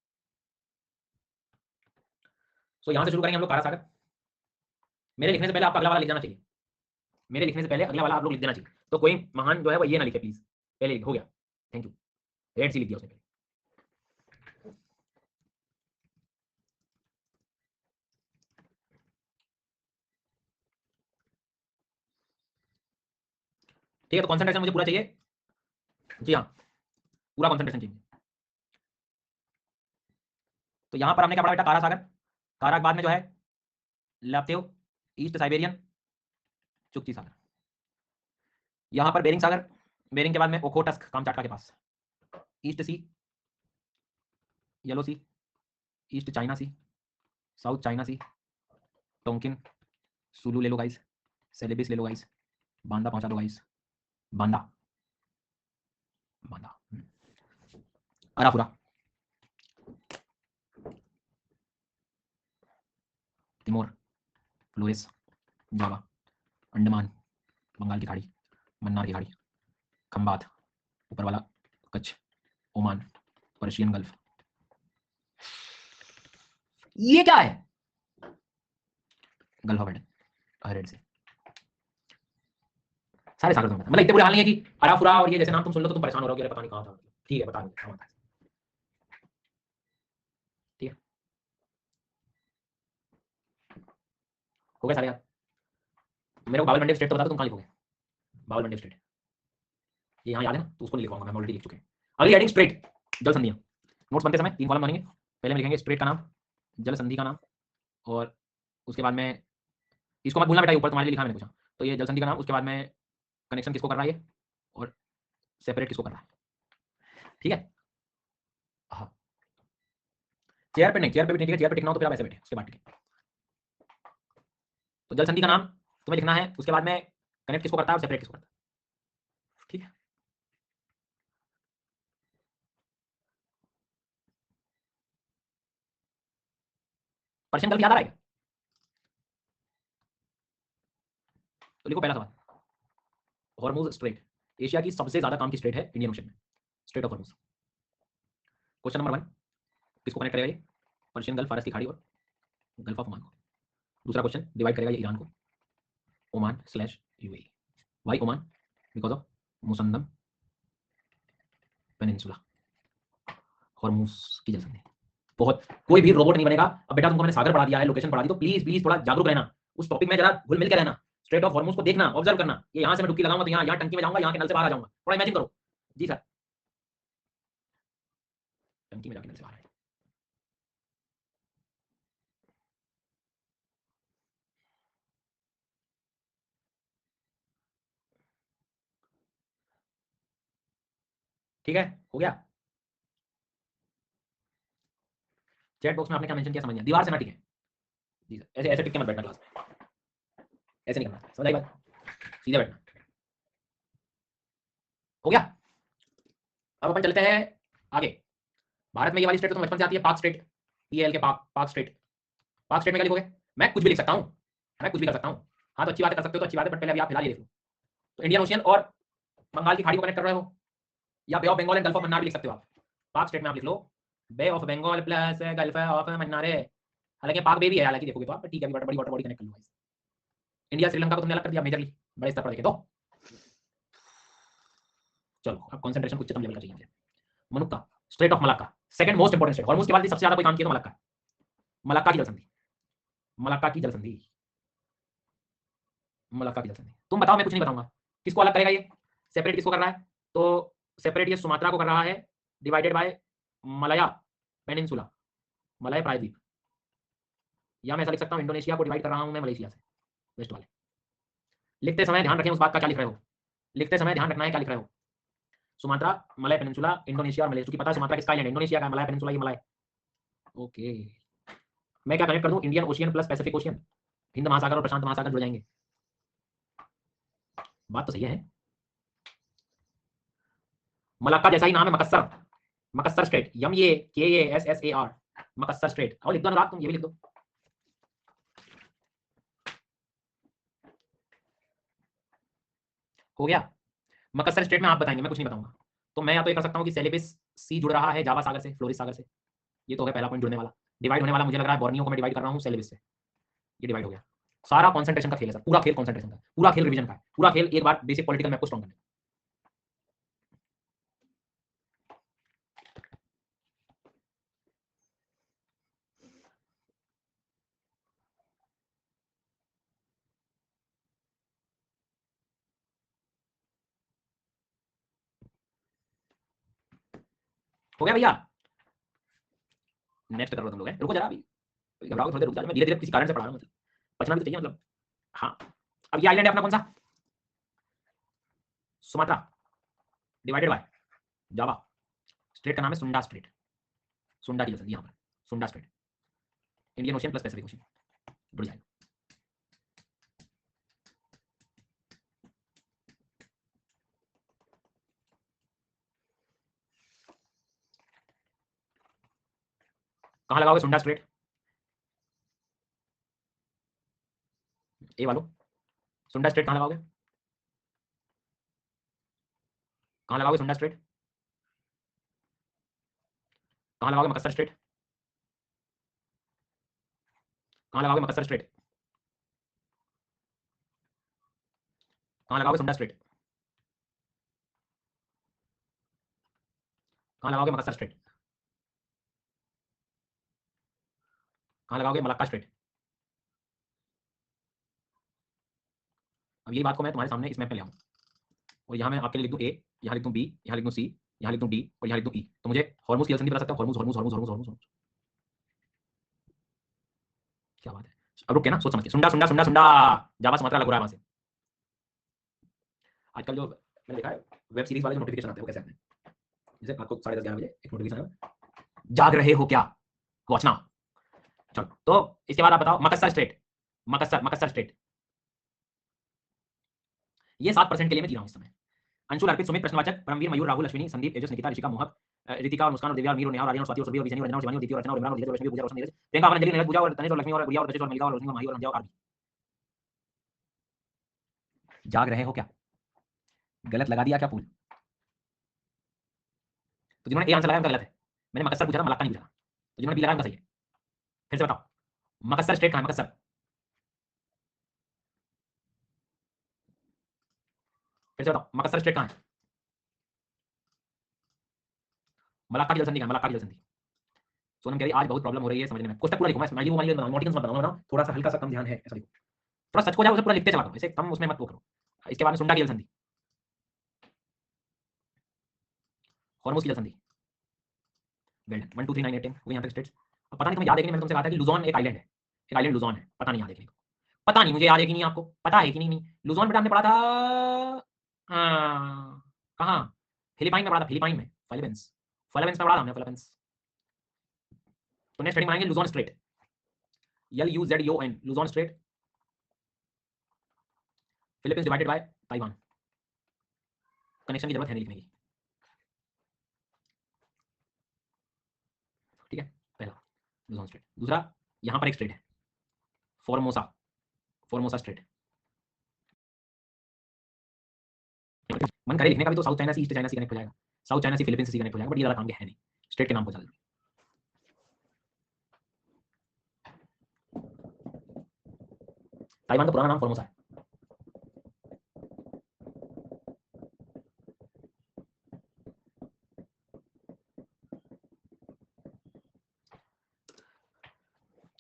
Speaker 1: सो यहाँ से शुरू करेंगे हम लोग कारा सागर। मेरे लिखने से पहले आपका अगला वाला लिख जाना चाहिए, मेरे लिखने से पहले अगला वाला आप लोग लिख देना चाहिए। तो कोई महान जो है वो ये ना लिखे प्लीज, पहले हो गया, थैंक यू। रेड सी लिख दिया उसने पहले। ठीक है, तो कॉन्सेंट्रेशन मुझे पूरा चाहिए, जी हाँ, पूरा कॉन्सेंट्रेशन चाहिए। तो यहाँ पर हमने क्या पढ़ा बेटा, कारा सागर, कारा के बाद में जो है लाप्तेव, ईस्ट साइबेरियन, चुक्ची सागर। यहाँ पर बेरिंग सागर, बेरिंग के बाद में ओखोटस्क कामचाटका के पास, ईस्ट सी, येलो सी, ईस्ट चाइना सी, साउथ चाइना सी, टोंकिन, सुलू ले लो गाइस, सेलेबिस ले लो गाइस, बांदा पहुंचा दो guys, Banda, Banda, Arafura, Timor, Flores, Java, Andaman, Bengal की खाड़ी, मन्नार की खाड़ी, खंबात, ऊपर वाला कच्छ, ओमान, पर्शियन गल्फ। ये क्या है, गल्फ ऑफ एडन से सारे सागर तुम्हें, मतलब इतने बुरे हाल नहीं है कि अराफुरा और ये जैसे नाम तुम सुन लो तो तुम परेशान हो रहोगे, पता नहीं कहां था। ठीक है, बता दो कहां था। ठीक है, हो गया सारे यार। मेरे को बाबल मंडे स्टेट तो बता दो तुम कहां लिखोगे, बाबल मंडे स्टेट ये यहाँ याद है ना, तो उसको नहीं लिखवाऊंगा, मैं ऑलरेडी लिख चुके हैं। अगली हेडिंग स्ट्रेट, जल संधियां। नोट्स बनते समय 3 कॉलम बनेंगे, पहले में लिखेंगे स्ट्रेट का नाम, जल संधि का नाम, और उसके बाद में इसको मत भूलना बेटा, ऊपर तुम्हारे लिए लिखा मैंने कुछ, तो ये जल संधि का नाम, उसके बाद में कनेक्शन किसको कर रहा है ये, और सेपरेट किसको कर रहा है, ठीक है। हाँ, चेयर पे नहीं, चेयर पे भी नहीं, ठीक है, चेयर पे टिकना हो तो फिर आप ऐसे बैठे, उसके बाद टिके। तो जल संधि का नाम तुम्हें लिखना है, उसके बाद में कनेक्ट किसको करता है और सेपरेट किसको करता है, ठीक है। पर्शियन गल्फ याद आ रहा है, तो लिखो पहला सवाल, हॉर्मुज स्ट्रेट एशिया की सबसे ज्यादा काम की स्ट्रेट है इंडियन ओशन में, straight of Hormuz. Question number 1, किसको कनेक्ट करेगा ये, पर्शियन गल्फ, फारस की खाड़ी और गल्फ ऑफ ओमान को। दूसरा क्वेश्चन, डिवाइड करेगा ये ईरान को, Oman slash UAE. Why Oman, because of Musandam peninsula, Hormuz की जलसंधि। बहुत, कोई भी रोबोट नहीं बनेगा। अब बेटा तुमको मैंने सागर पढ़ा दिया है, लोकेशन पढ़ा दी, तो प्लीज प्लीज थोड़ा जागरूक रहना, उस टॉपिक में जरा घुल मिल के रहना, स्ट्रेट ऑफ हॉर्मुज को देखना, ऑब्जर्व करना। ये यहाँ से मैं डुबकी लगाऊंगा तो यहाँ टंकी में जाऊंगा, यहाँ के नल से बाहर आ जाऊंगा, थोड़ा इमेजिन करो। जी सर, टंकी में जाके नल से बाहर आए। ठीक है, हो गया। चैट बॉक्स में आपने क्या मेंशन किया समझ गया, दीवार से ना टिके। जी सर, ऐसे ऐसे टिक के मत बैठना क्लास में, ऐसे नहीं करना, समझ आई बात, सीधे बैठना। हो गया। अब अपन चलते हैं आगे। भारत में ये वाली स्टेट तो बचपन से आती है, पाक स्टेट, पीएल के पाक, पाक स्टेट। पाक स्टेट में क्या लिखोगे, मैं कुछ भी लिख सकता हूँ, मैं कुछ भी कर सकता हूँ। हाँ तो अच्छी बात कर सकते हो, तो अच्छी बात है, बट पहले अभी आप फिलहाल ये देखो। तो इंडियन ओशियन और बंगाल की खाड़ी को कनेक्ट कर रहे हो, या bay of Bengal and gulf of Mannar भी लिख सकते हो आप। पाक स्टेट में आप लिख लो bay of Bengal plus gulf of Mannar है, हालांकि पाक बे भी है, हालांकि देखोगे तो आप, ठीक है, बड़ी वाटर बॉडी कनेक्ट कर लो। इंडिया श्रीलंका को तुमने अलग कर दिया मेजरली, बड़े स्तर पर देखे तो। चलो अब कंसंट्रेशन उच्चतम लेवल का चाहिए मुझे। मनुक्का, strait of Malacca, second most important state, Hormuz के बाद सबसे ज्यादा कोई काम किया तो मलाक्का, मलाक्का की जलसंधि, मलाक्का की जलसंधि, मलाक्का की जलसंधि। तुम बताओ, मैं कुछ नहीं बताऊंगा। किसको अलग करेगा ये, सेपरेट किसको कर रहा है, तो सेपरेट ये सुमात्रा को कर रहा है, डिवाइडेड बाय मलया पेनिनसुला, मलय प्रायद्वीप, या मैं ऐसा लिख सकता हूं इंडोनेशिया को डिवाइड कर रहा हूं मैं मलेशिया से, वेस्ट वाले। लिखते समय ध्यान रखें उस बात का क्या लिख रहे हो, लिखते समय ध्यान रखना है क्या लिख रहे हो। सुमात्रा, मलय पेनिनसुला, इंडोनेशिया और मलेशिया। क्योंकि पता है सुमात्रा किसका आइलैंड, इंडोनेशिया का, मलय पेनिनसुला ये मलय। ओके, मैं क्या कनेक्ट कर दूं, Indian ocean plus Pacific ocean, Hind महासागर और प्रशांत महासागर जुड़ जाएंगे। बात तो सही है। मलाक्का जैसा ही नाम है, मकस्सर, मकस्सर स्ट्रेट, MAKASSAR, मकस्सर स्ट्रेट। और लिख दो अनुराग, तुम ये भी लिख दो। हो गया। मकस्सर स्ट्रेट में आप बताएंगे, मैं कुछ नहीं बताऊंगा। तो मैं या तो ये कर सकता हूँ कि सेलेबिस सी जुड़ रहा है जावा सागर से, फ्लोरिस सागर से, ये तो हो गया पहला पॉइंट जुड़ने वाला। डिवाइड होने वाला मुझे लग रहा है बोर्नियो को मैं डिवाइड कर रहा हूँ सेलेबिस से, ये डिवाइड हो गया। सारा कॉन्सेंट्रेशन का खेल है सर, पूरा खेल कॉन्सेंट्रेशन का, पूरा खेल रिवीजन का है, पूरा खेल एक बार बेसिक पॉलिटिकल मैप को स्ट्रॉन्ग करने। हो गया भैया, नेक्स्ट कर लो तुम लोग। रुको जरा, अभी घबराओ थोड़ी देर, रुक जाओ, मैं धीरे धीरे किसी कारण से पढ़ा रहा हूँ, मतलब बचना भी तो चाहिए मतलब। हाँ, अब ये आइलैंड है अपना कौन सा, Sumatra, divided by Java. Straight का नाम है सुंडा स्ट्रेट, सुंडा की जैसा यहाँ पर, सुंडा straight, Indian ocean plus Pacific ocean जुड़ जाएगा। कहाँ लगाओगे सुंडा स्ट्रेट, ए वालों, सुंडा स्ट्रेट कहाँ लगाओगे, कहाँ लगाओगे सुंडा स्ट्रेट, कहाँ लगाओगे मकस्सर स्ट्रेट, कहाँ लगाओगे मकस्सर स्ट्रेट, कहाँ लगाओगे सुंडा स्ट्रेट, कहाँ लगाओगे मकस्सर स्ट्रेट, कहाँ लगाओगे मलक्का स्ट्रेट। अब ये बात को मैं तुम्हारे सामने इस मैप में ले आऊँ, और यहाँ मैं आपके लिए लिख दूँ ए, यहाँ लिख दूँ बी, यहाँ लिख दूँ सी, यहाँ लिख दूँ डी और यहाँ लिख दूँ ई। तो मुझे हॉर्मुज की संधि बता सकते हो, Hormuz Hormuz Hormuz Hormuz Hormuz, क्या बात है। अब रुक के ना सोच समझ के, सुंडा सुंडा सुंडा सुंडा, जावा सुमात्रा लग रहा है वहां से। आजकल जो मैंने देखा है वेब सीरीज वाले जो नोटिफिकेशन आते हैं वो कैसे आते हैं, जैसे आपको 10:30 11 बजे एक नोटिफिकेशन आया, जाग रहे हो क्या, वॉचना। चलो, तो इसके बाद आप बताओ मकस्सर स्ट्रेट, मकस्सर मकस्सर स्ट्रेट, ये 7% के लिए मैं जी रहा हूँ इस समय। अंशुल, अर्पित, सुमित, प्रश्नवाचक, परमवीर, मयूर, राहुल, अश्विनी, संदीप, तेजस, निकिता, ऋषिका, मोहक, ऋतिका और मुस्कान और दिव्या और मीर और नेहा और आर्यन और स्वाति और सुबीर और विजनी और रचना और शिवानी और दीप्ति और रचना और इमरान और धीरज और लक्ष्मी, पूजा, रोशन, नीरज, प्रियंका और अंजलि, नीरज, पूजा और तनिष और लक्ष्मी और गुड़िया और रचित और मलिका और रोशनी और माही और अंजा और आरबी। जाग रहे हो क्या, गलत लगा दिया क्या पूल, तो जिन्होंने ए आंसर लगाया उनका गलत है। मैंने मकस्सर पूछा था, मलक्का नहीं पूछा, तो जिन्होंने बी लगाया उनका सही है। फिर से बताओ मकस्सर स्ट्रेट कहाँ है, मकस्सर, फिर से बताओ मकस्सर स्ट्रेट कहाँ है, मलाक्का की जल संधि कहाँ है, मलाक्का की जल संधि। सोनम कह रही आज बहुत प्रॉब्लम हो रही है समझने में, कोष्टक पूरा लिखो, मैं स्माइली वाली नोटिकन्स मत बनाऊंगा ना, थोड़ा सा हल्का सा कम ध्यान है ऐसा लिखो, थोड़ा सच को जाओ उसे पूरा लिखते चला करो, इसे कम उसमें मत वो करो। इसके बाद में सुंडा की जल संधि, हॉर्मुज की जल संधि, वेल 1 2 3 9 8 10 वो यहाँ तक स्टेट्स। अब पता नहीं तुम्हें याद है कि नहीं, मैंने तुमसे कहा था कि लुजॉन एक आइलैंड है, एक आइलैंड लुजॉन है, पता नहीं याद है कि नहीं, पता नहीं मुझे याद है कि नहीं, आपको पता है कि नहीं, नहीं लुजॉन बेटा हमने पढ़ा था, हाँ कहाँ, फिलीपाइन में पढ़ा था, फिलीपाइन में, फिलीपींस, फिलीपींस में पढ़ा था हमने, फिलीपींस। तो नेक्स्ट हेडिंग बनाएंगे Luzon strait, LUZON, Luzon strait, Philippines divided by Taiwan, connection की जरूरत है नहीं लिखने की, ठीक है। पहला लुजॉन स्ट्रेट, दूसरा यहाँ पर एक स्ट्रेट है फॉर्मोसा, फॉर्मोसा स्ट्रेट, मन करे लिखने का भी तो साउथ चाइना सी ईस्ट चाइना सी कनेक्ट हो जाएगा, साउथ चाइना सी फिलीपींस से कनेक्ट हो जाएगा, बट ये ज्यादा काम के है नहीं, स्ट्रेट के नाम पर चल। ताइवान का पुराना नाम फॉर्मोसा है।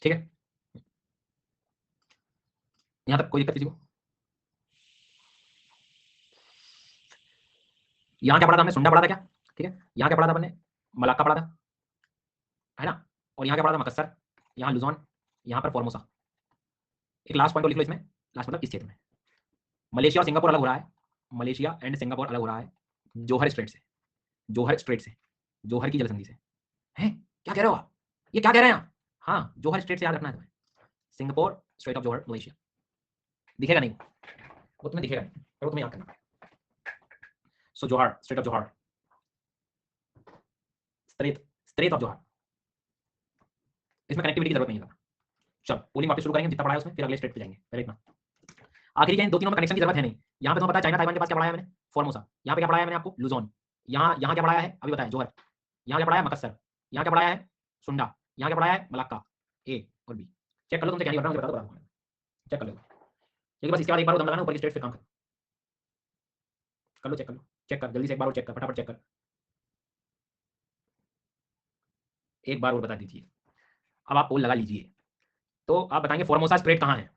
Speaker 1: ठीक है, यहां तक कोई दिक्कत किसी को, यहां क्या पढ़ा था हमने, सुंडा पढ़ा था क्या, ठीक है, यहां क्या पढ़ा था हमने, मलाक्का पढ़ा था, है ना, और यहां क्या पढ़ा था, मकस्सर, यहां लुजॉन, यहां पर फॉर्मोसा। एक लास्ट पॉइंट लिख लो इसमें, लास्ट मतलब इस क्षेत्र में मलेशिया और सिंगापुर अलग हो रहा है, मलेशिया एंड सिंगापुर अलग हो रहा है जोहर स्ट्रेट से, जोहर स्ट्रेट से, जोहर की जलसंधि से। हैं क्या कह रहे हो आप, ये क्या कह रहे हैं आप? हाँ जोहर स्ट्रेट से याद रखना है तुम्हें। Singapore, straight of Johar, Malaysia. दिखेगा नहीं वो तुम्हें दिखेगा नहीं, पर वो तुम्हें याद करना। So Johor, strait of Johor, strait, strait of Johor, इसमें कनेक्टिविटी की जरूरत नहीं है। चलो पोलिंग वापस शुरू करेंगे, जितना पढ़ा है उसमें, फिर अगले स्टेट पे जाएंगे। पहले इतना आखिरी के इन दो तीनों में कनेक्शन की जरूरत है नहीं। यहाँ पे तुम्हें पता है चाइना ताइवान के पास क्या पढ़ाया मैंने, फॉर्मोसा। यहाँ पे क्या पढ़ाया मैंने आपको, लुजोन। यहाँ क्या पढ़ाया है अभी बताया, जोहर। यहाँ क्या पढ़ाया, मकसर। यहाँ क्या पढ़ाया है, सुंडा। यहाँ क्या पढ़ाया है, मलाक्का। ए और बी चेक कर लो, तुमसे क्या नहीं बता रहा हूँ, चेक कर लो। ठीक है, बस इसके बाद एक बार दम लगाना, ऊपर की स्टेट पे काम कर लो, चेक कर लो, चेक कर जल्दी से एक बार और चेक कर, फटाफट चेक कर, एक बार और बता दीजिए। अब आप पोल लगा लीजिए, तो आप बताएंगे फॉर्मोसा स्ट्रेट कहाँ है।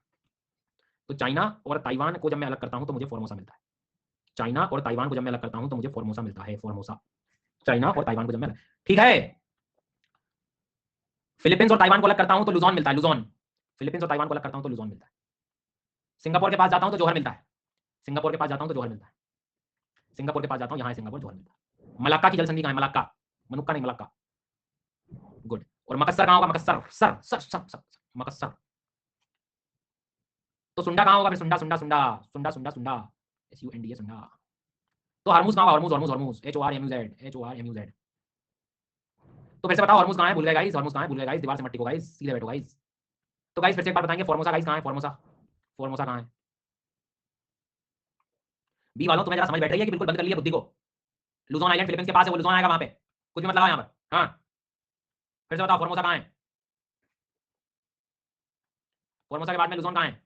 Speaker 1: तो चाइना और ताइवान को जब मैं अलग करता हूं तो मुझे फॉर्मोसा मिलता है। चाइना और ताइवान को जब मैं अलग करता हूं तो मुझे फॉर्मोसा मिलता है, फॉर्मोसा। चाइना और ताइवान को जब मैं, ठीक है, फिलीपींस और ताइवान को अलग करता हूं तो लुजोन मिलता है, लुजोन। फिलीपींस और ताइवान को अलग करता हूं तो लुजोन मिलता है। सिंगापुर के पास जाता हूं तो जोहर मिलता है, सिंगापुर के पास जाता हूं तो जोहर मिलता है। सिंगापुर के पास जाता हूं, यहां है सिंगापुर, जोहर मिलता है। मलाक्का की जलसंधि कहां है, मलाक्का, मनुक्का नहीं, मलाक्का। गुड। और मकसर कहां होगा, मकसर, सर सर सर सर, मकसर। तो सुंडा कहां होगा फिर, सुंडा सुंडा सुंडा सुंडा सुंडा सुंडा, SUNDA सुंडा। तो हरमुज कहां होगा, हरमुज हरमुज हरमुज, HORMUZ, HORMUZ। तो फिर से बताओ हरमुज कहां है, भूल गए गाइस, हरमुज कहां है, भूल गए गाइस, दीवार से मत टिको गाइस, सीधे बैठो गाइस। तो गाइस फिर से एक बार बताएंगे फॉर्मोसा गाइस कहां है, फॉर्मोसा, फॉर्मोसा कहां है। बी वालों तुम्हें जरा समझ बैठ रही है कि बिल्कुल बंद कर लिया बुद्धि को। लुजोन आइलैंड फिलीपींस के पास है, वो लुजोन आएगा वहां पे, कुछ भी मत लगाओ यहां पर। हाँ फिर से बताओ फॉर्मोसा कहां है, फॉर्मोसा के बाद में लुजोन कहां है,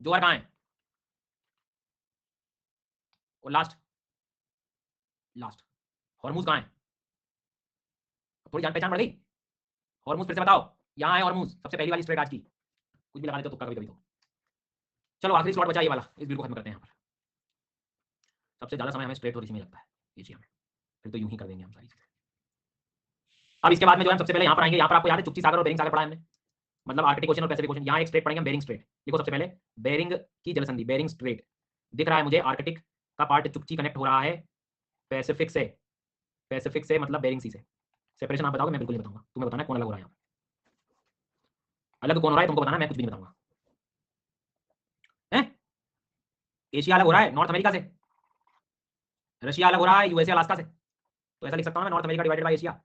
Speaker 1: जोहर कहां है, और लास्ट, लास्ट हॉर्मूज कहां है। थोड़ी जान पहचान बढ़ गई। हॉर्मूज फिर से बताओ, यहां है हॉर्मूज, सबसे पहली वाली स्ट्रेट आज की, कुछ भी लगा लेते हो तुक्का कभी कभी तो। चलो आखिरी स्लॉट बचा ये वाला, इस बिल को खत्म करते हैं यहाँ पर। सबसे ज्यादा समय हमें स्ट्रेट और इसी में लगता है, एशिया में, फिर तो यूं ही कर देंगे हम सारी चीजें। अब इसके बाद में जो है सबसे पहले यहाँ पर आएंगे, यहाँ पर आपको याद है चुप्ची सागर और बेरिंग सागर पढ़ा हमने, मतलब आर्कटिक ओशन और पैसिफिक ओशन। यहाँ एक स्ट्रेट पढ़ेंगे हम, बेरिंग स्ट्रेट। देखो सबसे पहले बेरिंग की जलसंधि, बेरिंग स्ट्रेट दिख रहा है मुझे, आर्कटिक का पार्ट चुप्ची कनेक्ट हो रहा है पैसिफिक से, पैसिफिक से मतलब बेरिंग सी से। सेपरेशन आप बताओगे, मैं बिल्कुल नहीं बताऊंगा, तुम्हें बताना कौन अलग हो रहा है यहाँ, अलग कौन हो रहा है तुमको बताना, मैं कुछ भी नहीं बताऊंगा। एशिया अलग हो रहा है नॉर्थ अमेरिका से, रशिया अलग हो रहा है यूएसए अलास्का से। तो ऐसा लिख सकता हूं मैं, north America divided by Asia,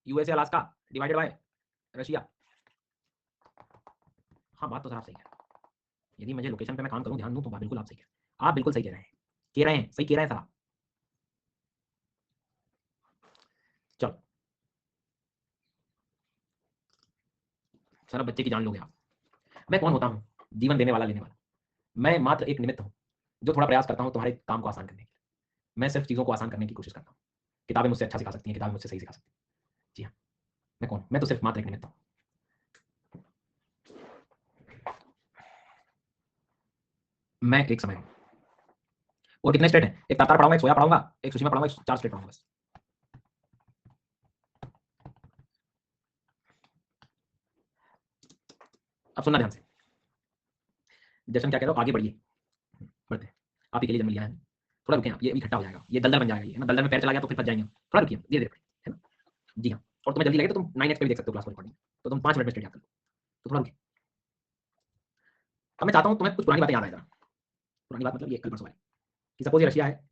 Speaker 1: USA Alaska divided by Russia. हाँ बात तो सर आप सही है, यदि मुझे लोकेशन पे मैं काम करूं, ध्यान दूं, तो बिल्कुल आप सही है, आप बिल्कुल सही कह रहे हैं, सही कह रहे हैं सर आप। चलो सर अब बच्चे की जान लोगे आप। मैं कौन होता हूँ, जीवन देने वाला लेने वाला, मैं मात्र एक निमित्त हूँ जो थोड़ा प्रयास करता हूँ तुम्हारे काम को आसान करने के लिए। मैं सिर्फ चीज़ों को आसान करने की कोशिश करता हूँ। किताबें मुझसे अच्छा सिखा सकती हैं, किताबें मुझसे सही सिखा सकती हैं। जी हाँ, मैं कौन, मैं तो सिर्फ मात्र एक निमित्त हूँ। मैं एक समय हूँ। और कितने स्टेट हैं, एक तातार पढ़ाऊंगा, एक सोया पढ़ाऊंगा, एक सुषमा पढ़ाऊंगा, 4 स्टेट पढ़ाऊंगा बस। अब सुनना ध्यान से, जशन क्या कह रहे हो, आगे बढ़िए, बढ़ते हैं, आप ही के लिए जन्म लिया है। थोड़ा रुके आप, ये इकट्ठा हो जाएगा, ये दलदल बन जाएगा, ये ना दलदल में पैर चला गया तो फिर फंस जाएंगे। थोड़ा रुकिए, धीरे धीरे, है ना। जी हाँ, और तुम्हें जल्दी लगे तो तुम 9x पे भी देख सकते हो क्लास को रिकॉर्डिंग, तो तुम 5 मिनट में स्टेट याद कर लो। तो थोड़ा रुकिए, अब मैं चाहता हूँ तुम्हें कुछ पुरानी बातें याद आए जरा। पुरानी बात मतलब ये कल परसों है कि सपोज ये रशिया है,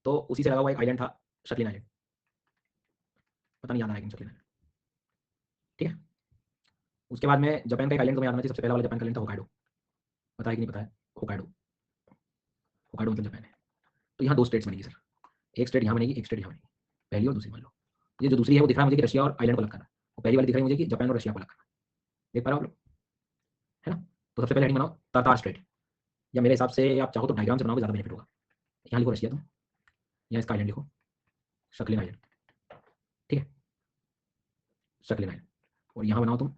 Speaker 1: तो उसी से लगा हुआ एक आइलैंड था, शक्लिन आइलैंड, पता नहीं याद आया कि शक्लिन आइलैंड, ठीक है। उसके बाद में जापान का एक आइलैंड तुम्हें याद आना चाहिए, सबसे पहला वाला जापान का आइलैंड था होकाइडो, पता है कि नहीं पता है, होकाइडो, होकाइडो मतलब जापान है। तो यहाँ 2 स्टेट्स बनेगी सर, एक स्टेट यहाँ बनेगी, एक स्टेट यहाँ बनेगी, पहली और दूसरी मान लो। ये जो दूसरी है वो दिख रहा है मुझे कि रशिया और आइलैंड को अलग करना है, और पहली वाली दिख रही है मुझे कि जापान और रशिया को अलग करना है। देख पा रहे हो आप लोग, है ना। तो सबसे पहले हेडिंग बनाओ तातार स्ट्रेट, या मेरे हिसाब से आप चाहो तो डायग्राम से बनाओगे ज़्यादा बेनिफिट होगा। यहाँ लिखो रशिया, तुम यहाँ इसका आइलैंड लिखो, शक्लिन आइलैंड, ठीक है, शक्लिन आइलैंड। और यहाँ बनाओ तुम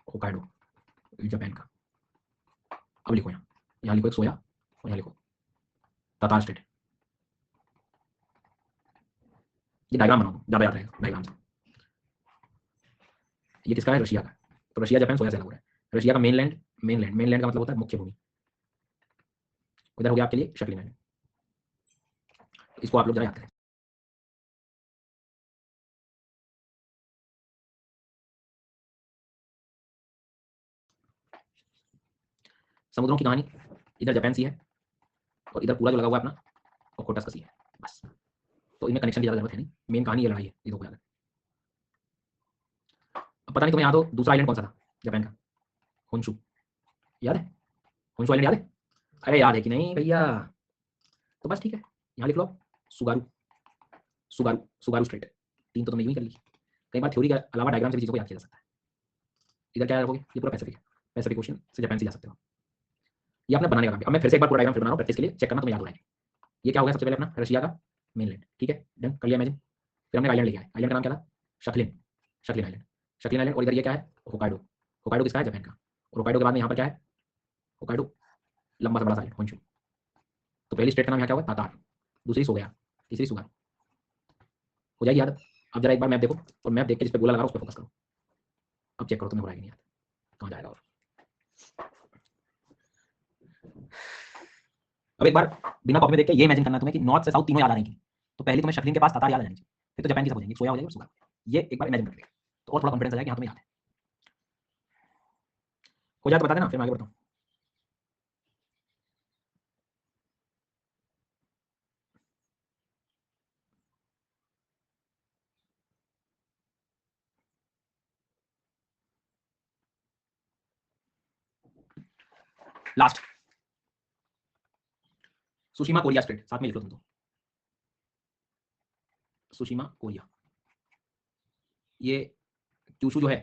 Speaker 1: होकाइडो, जापान का। अब लिखो यहाँ लिखो एक सोया, और यहाँ लिखो तातार स्टेट। ये डायग्राम बनाओ, ज़्यादा याद रहेगा डायग्राम से। ये किसका है, रशिया का। तो रशिया जापान सोया से अलग हो रहा है। रशिया का मेनलैंड, मेनलैंड का मतलब होता है मुख्य भूमि, इधर हो गया आपके लिए शक्लिन आइलैंड, इसको आप लोग जरा याद करें। समुद्रों की कहानी, इधर जापान सी है और इधर पूरा जो लगा हुआ है अपना ओखोटस का सी है, बस। तो इनमें कनेक्शन की ज़्यादा जरूरत है नहीं, मेन कहानी ये लड़ाई है, ये दो को याद है। अब पता नहीं तुम्हें याद हो दूसरा आइलैंड कौन सा था जापान का? होन्शु, याद है? होन्शु आइलैंड याद है? अरे याद है कि नहीं भैया? तो बस ठीक है, यहाँ लिख लो सुगारू, सुगारू, सुगारू स्ट्रेट। तीन तो तुमने यूं ही कर ली। कई बार थ्योरी के अलावा डायग्राम से भी चीज़ों को याद किया जा सकता है। इधर क्या रखोगे? ये पूरा पैसिफिक है, पैसिफिक ओशन से जापान से जा सकते हो। ये अपना बनाने का काम है। अब मैं फिर से एक बार पूरा डायग्राम फिर बना रहा हूँ प्रैक्टिस के लिए, चेक करना तुम्हें याद हो रहा है। ये क्या हो गया सबसे पहले अपना रशिया का मेनलैंड, ठीक है, डन कर लिया इमेजिन। फिर हमने आइलैंड लेके आए, आइलैंड का नाम क्या था? शक्लिन, शक्लिन आइलैंड, शक्लिन आइलैंड। और इधर ये क्या है? होकाइडो, होकाइडो किसका है? जापान का। और होकाइडो के बाद में यहाँ पर क्या है? होकाइडो लंबा सा बड़ा सा आइलैंड होन्शु। तो पहली स्टेट का नाम यहाँ क्या होगा? तातार, दूसरी सो गया, तीसरी सुगा। हो जाएगी याद? अब जरा एक बार मैप देखो और मैप देख के जिस पे गोला लगा उस पर फोकस करो। अब चेक करो तुम्हें हो रहा है कि नहीं याद, कहाँ जाएगा। और अब एक बार बिना कॉपी में देख के ये इमेजिन करना तुम्हें कि नॉर्थ से साउथ तीनों याद आ रही थी। तो पहले तुम्हें शक्लिन के पास तातार याद आ जानी चाहिए, फिर तो जापान की सब हो जाएंगी, सोया हो जाएगा और सुगा। ये एक बार इमेजिन करके तो और थोड़ा कॉन्फिडेंस आ जाएगा कि हाँ तुम्हें याद है। हो जाए तो बता देना, फिर मैं आगे बढ़ता हूँ। लास्ट सुशीमा कोरिया स्ट्रेट, साथ में लिख लो तुम तो, सुशीमा कोरिया। ये क्यूशू जो है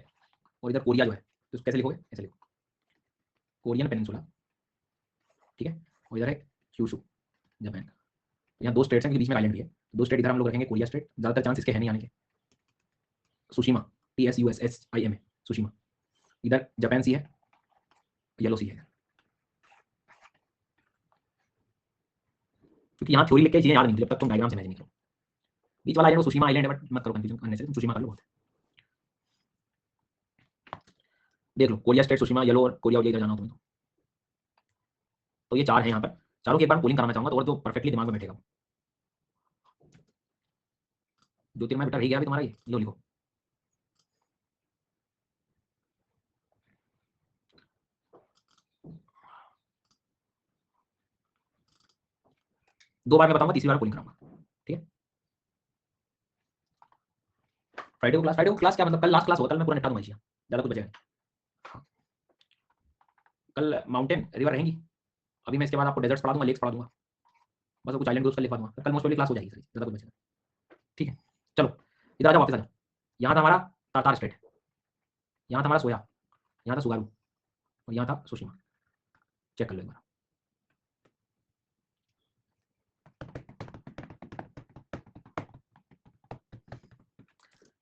Speaker 1: और इधर कोरिया जो है, तो कैसे लिखोगे? ऐसे लिखो, कोरियन पेनिनसुला, ठीक है, और इधर है क्यूशू जापान। यहाँ दो स्टेट्स हैं, बीच में आइलैंड भी है, दो स्टेट इधर हम लोग रखेंगे कोरिया स्टेट, ज्यादातर चांस इसके है नहीं आने के। सुशीमा, TSUSSIMA, सुशीमा। इधर जापान सी है, येलो सी है, क्योंकि यहाँ थ्योरी लिख के चीजें याद नहीं थी जब तक तुम डायग्राम से इमेजिन नहीं करो। बीच वाला आइलैंड सुशीमा आइलैंड है, बट मत करो कंफ्यूजन करने से, तुम सुशीमा कर लो बहुत है। देख लो कोरिया स्टेट, सुशीमा, येलो और कोरिया, इधर जाना हो तुम्हें तो ये चार है यहाँ पर। चारों की एक बार पोलिंग कराना चाहूंगा तो और जो परफेक्टली दिमाग में बैठेगा। ज्योतिर्मय बेटा रह गया अभी तुम्हारा, ये लो लिखो। दो बार मैं बताऊंगा, तीसरी बार पोलिंग कराऊंगा, ठीक है? फ्राइडे को क्लास, फ्राइडे को क्लास क्या मतलब? कल लास्ट क्लास होगा, कल मैं पूरा निपटा दूंगा, ज्यादा कुछ बचेगा। कल माउंटेन रिवर रहेंगी, अभी मैं इसके बाद आपको डेजर्ट्स पढ़ा दूंगा, लेक्स पढ़ा दूंगा, बस कुछ आइलैंड ग्रुप्स का लिखवा दूंगा। कल मोस्ट ऑफ क्लास हो जाएगी, ज्यादा कुछ बचेगा, ठीक है? चलो इधर आ जाओ, वापस आ जाओ। यहाँ था हमारा तातार स्टेट, यहाँ था हमारा सोया, यहाँ था सुगारू और यहाँ था सुशीमा। चेक कर लो एक बार।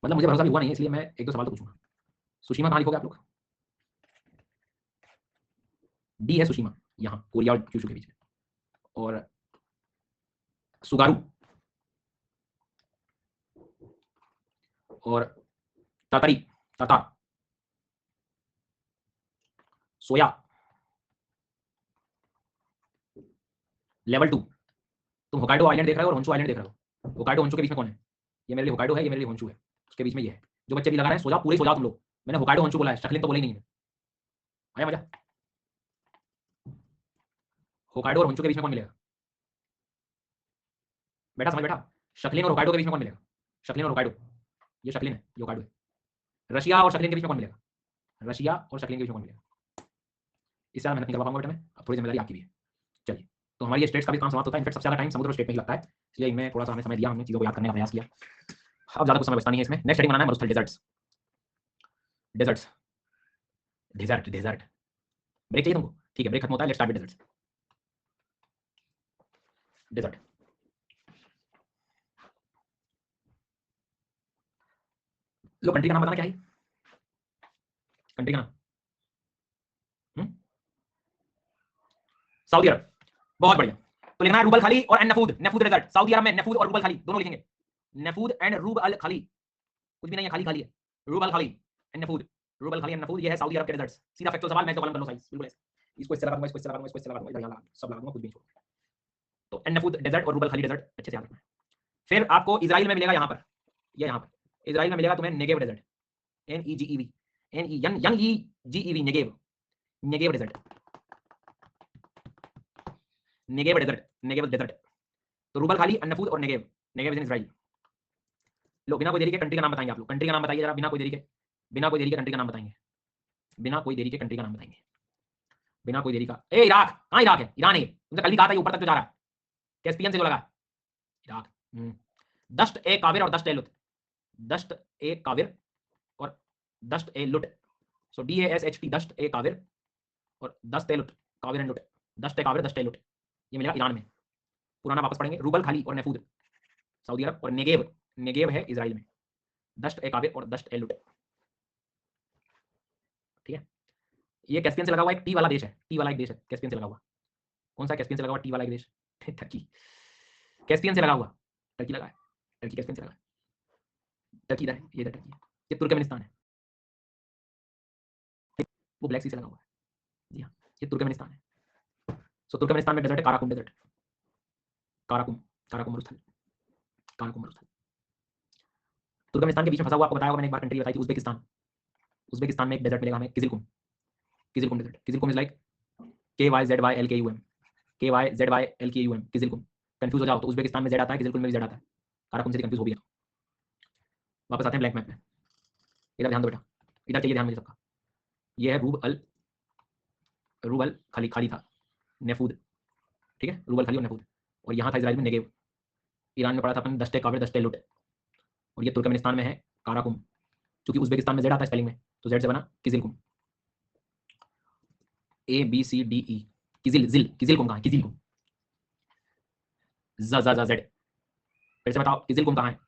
Speaker 1: मतलब मुझे भरोसा भी हुआ नहीं है, इसलिए मैं एक दो सवाल तो पूछूंगा। सुशीमा कहाँ लिखोगे आप लोग? डी है सुशीमा, यहाँ कोरिया और क्यूशू के बीच में। और सुगारू और तातारी, ताता, सोया, लेवल 2। तुम होकाइडो आइलैंड देख रहे हो और होन्शु आइलैंड देख रहे हो। होकाइडो होन्शु के बीच में कौन है? ये मेरे लिए होकाइडो है, ये मेरे लिए होन्शु है, उसके बीच में ये है। जो बच्चे भी लगा रहे हैं सो जाओ, पूरे सो जाओ तुम लोग। मैंने होकाइडो होन्शु बोला है, शक्लिन तो बोला ही नहीं है। आया मजा? होकाइडो और होन्शु के बीच में कौन मिलेगा? बेटा समझ बेटा, शक्लिन और होकाइडो के बीच में कौन मिलेगा? शक्लिन और होकाइडो, ये शक्लिन है, ये होकाइडो है। रशिया और शक्लिन के बीच में कौन मिलेगा? रशिया और शक्लिन के बीच में कौन मिलेगा? इससे ज़्यादा मेहनत नहीं करवा पाऊंगा बेटा मैं, अब थोड़ी जिम्मेदारी आपकी भी है। चलिए, तो हमारी ये स्टेट्स का भी काम समाप्त होता है। इनफैक्ट सबसे ज़्यादा टाइम समुद्र और स्टेट में ही लगता है, इसलिए इनमें थोड़ा सा हमें समय दिया, हमने चीज़ों को याद करने का प्रयास किया। अब ज़्यादा कुछ समय बचता नहीं है इसमें। नेक्स्ट हेडिंग बनाना है मरुस्थल deserts, deserts, desert, desert. Break चाहिए तुमको? ठीक है, ब्रेक खत्म होता है, let's start with deserts. Desert, लो कंट्री का नाम बताना क्या है? कंट्री का नाम सऊदी अरब, बहुत बढ़िया। तो लिखना है रूबल खाली और एन नफूद, नफूद डेजर्ट, सऊदी अरब में नफूद और रूबल खाली दोनों लिखेंगे। नफूद एंड रूब अल खाली, कुछ भी नहीं है, खाली खाली है। रूब अल खाली एंड नफूद, रूब अल खाली एंड नफूद, ये है सऊदी अरब के डेजर्ट्स। सीधा फैक्चुअल सवाल, मैं तो कॉलम कर लो साइज बिल्कुल ऐसे। इसको इससे लगा दूंगा, इसको इससे लगा दूंगा, इसको इससे लगा दूंगा, इधर यहाँ लगा दूंगा, सब लगा दूंगा, कुछ भी नहीं छोड़ूंगा। तो एन नफूद डेजर्ट और रूबल खाली डेजर्ट अच्छे से याद रखना है। फिर आपको इजराइल में मिलेगा यहाँ पर, ये यहाँ पर इजराइल में मिलेगा तुम्हें Negev desert, NEGEV, NEGEV, Negev, Negev desert, Negev desert, Negev desert. तो रूबल खाली, अनफूद और Negev, Negev is in Israel. लो, बिना कोई देरी के कंट्री का नाम बताएंगे आप लोग, कंट्री का नाम बताइए जरा, बिना कोई देरी के, बिना कोई देरी के कंट्री का नाम बताएंगे, बिना कोई देरी के कंट्री का नाम बताएंगे, बिना कोई देरी का। ए इराक, कहां इराक है? ईरान है, तुमसे कल ही कहा था ये ऊपर तक जो जा रहा है, कैस्पियन से जो लगा इराक। दश्त ए काविर और दश्त ए लुट, दश्त ए काविर और दश्त ए लुट, सो DASHT, दश्त ए काविर और दश्त ए लुट, काविर एंड लुट, दश्त ए काविर, दश्त ए लुट, ये मिलेगा ईरान में। पुराना वापस पढ़ेंगे। रूबल खाली और नफूद सऊदी अरब, और नेगेव, नेगेव है इजराइल में, दश्त ए काविर और दश्त ए लुट, ठीक है। ये कैस्पियन से लगा हुआ एक टी वाला देश है, टी वाला एक देश है कैस्पियन से लगा हुआ। कौन सा कैस्पियन से लगा हुआ टी वाला एक देश? टर्की, कैस्पियन से लगा हुआ, टर्की लगा है, टर्की कैस्पियन से लगा है, टर्की इधर है, ये इधर टर्की है, ये तुर्कमेनिस्तान है, वो ब्लैक सी से लगा हुआ है, जी हाँ, ये तुर्कमेनिस्तान है। सो तुर्कमेनिस्तान में डेजर्ट है काराकुम डेजर्ट, काराकुम, काराकुम मरुस्थल, काराकुम मरुस्थल। तुर्कमेनिस्तान के बीच में फंसा हुआ, आपको बताया होगा मैंने एक बार कंट्री बताई थी, उज्बेकिस्तान। उज्बेकिस्तान में एक डेजर्ट मिलेगा हमें, Kyzylkum, Kyzylkum desert, Kyzylkum is like KYZYLKUM, KYZYLKUM, Kyzylkum. Confuse हो जाओ तो उज्बेकिस्तान में जेड आता है, किजिलकुम में भी जेड आता है, काराकुम से कंफ्यूज हो गया। वापस आते हैं ब्लैंक मैप में, इधर ध्यान दो बेटा, इधर चाहिए ध्यान मुझे सबका। ये है रूबल खाली, खाली था, नफूद, ठीक है, रूबल खाली और नफूद, और यहाँ था इजराइल में नेगेव। ईरान में पढ़ा था अपन दश्त ए काविर, दश्त ए लुट, और ये तुर्कमेनिस्तान में है काराकुम, क्योंकि उज्बेकिस्तान में जेड आता है स्पेलिंग में, तो जेड से बना किजिलकुम, ABCDE, किजिल जिल, किजिलकुम कहाँ है? किजिलकुम, जेड। फिर से बताओ किजिलकुम कहाँ है?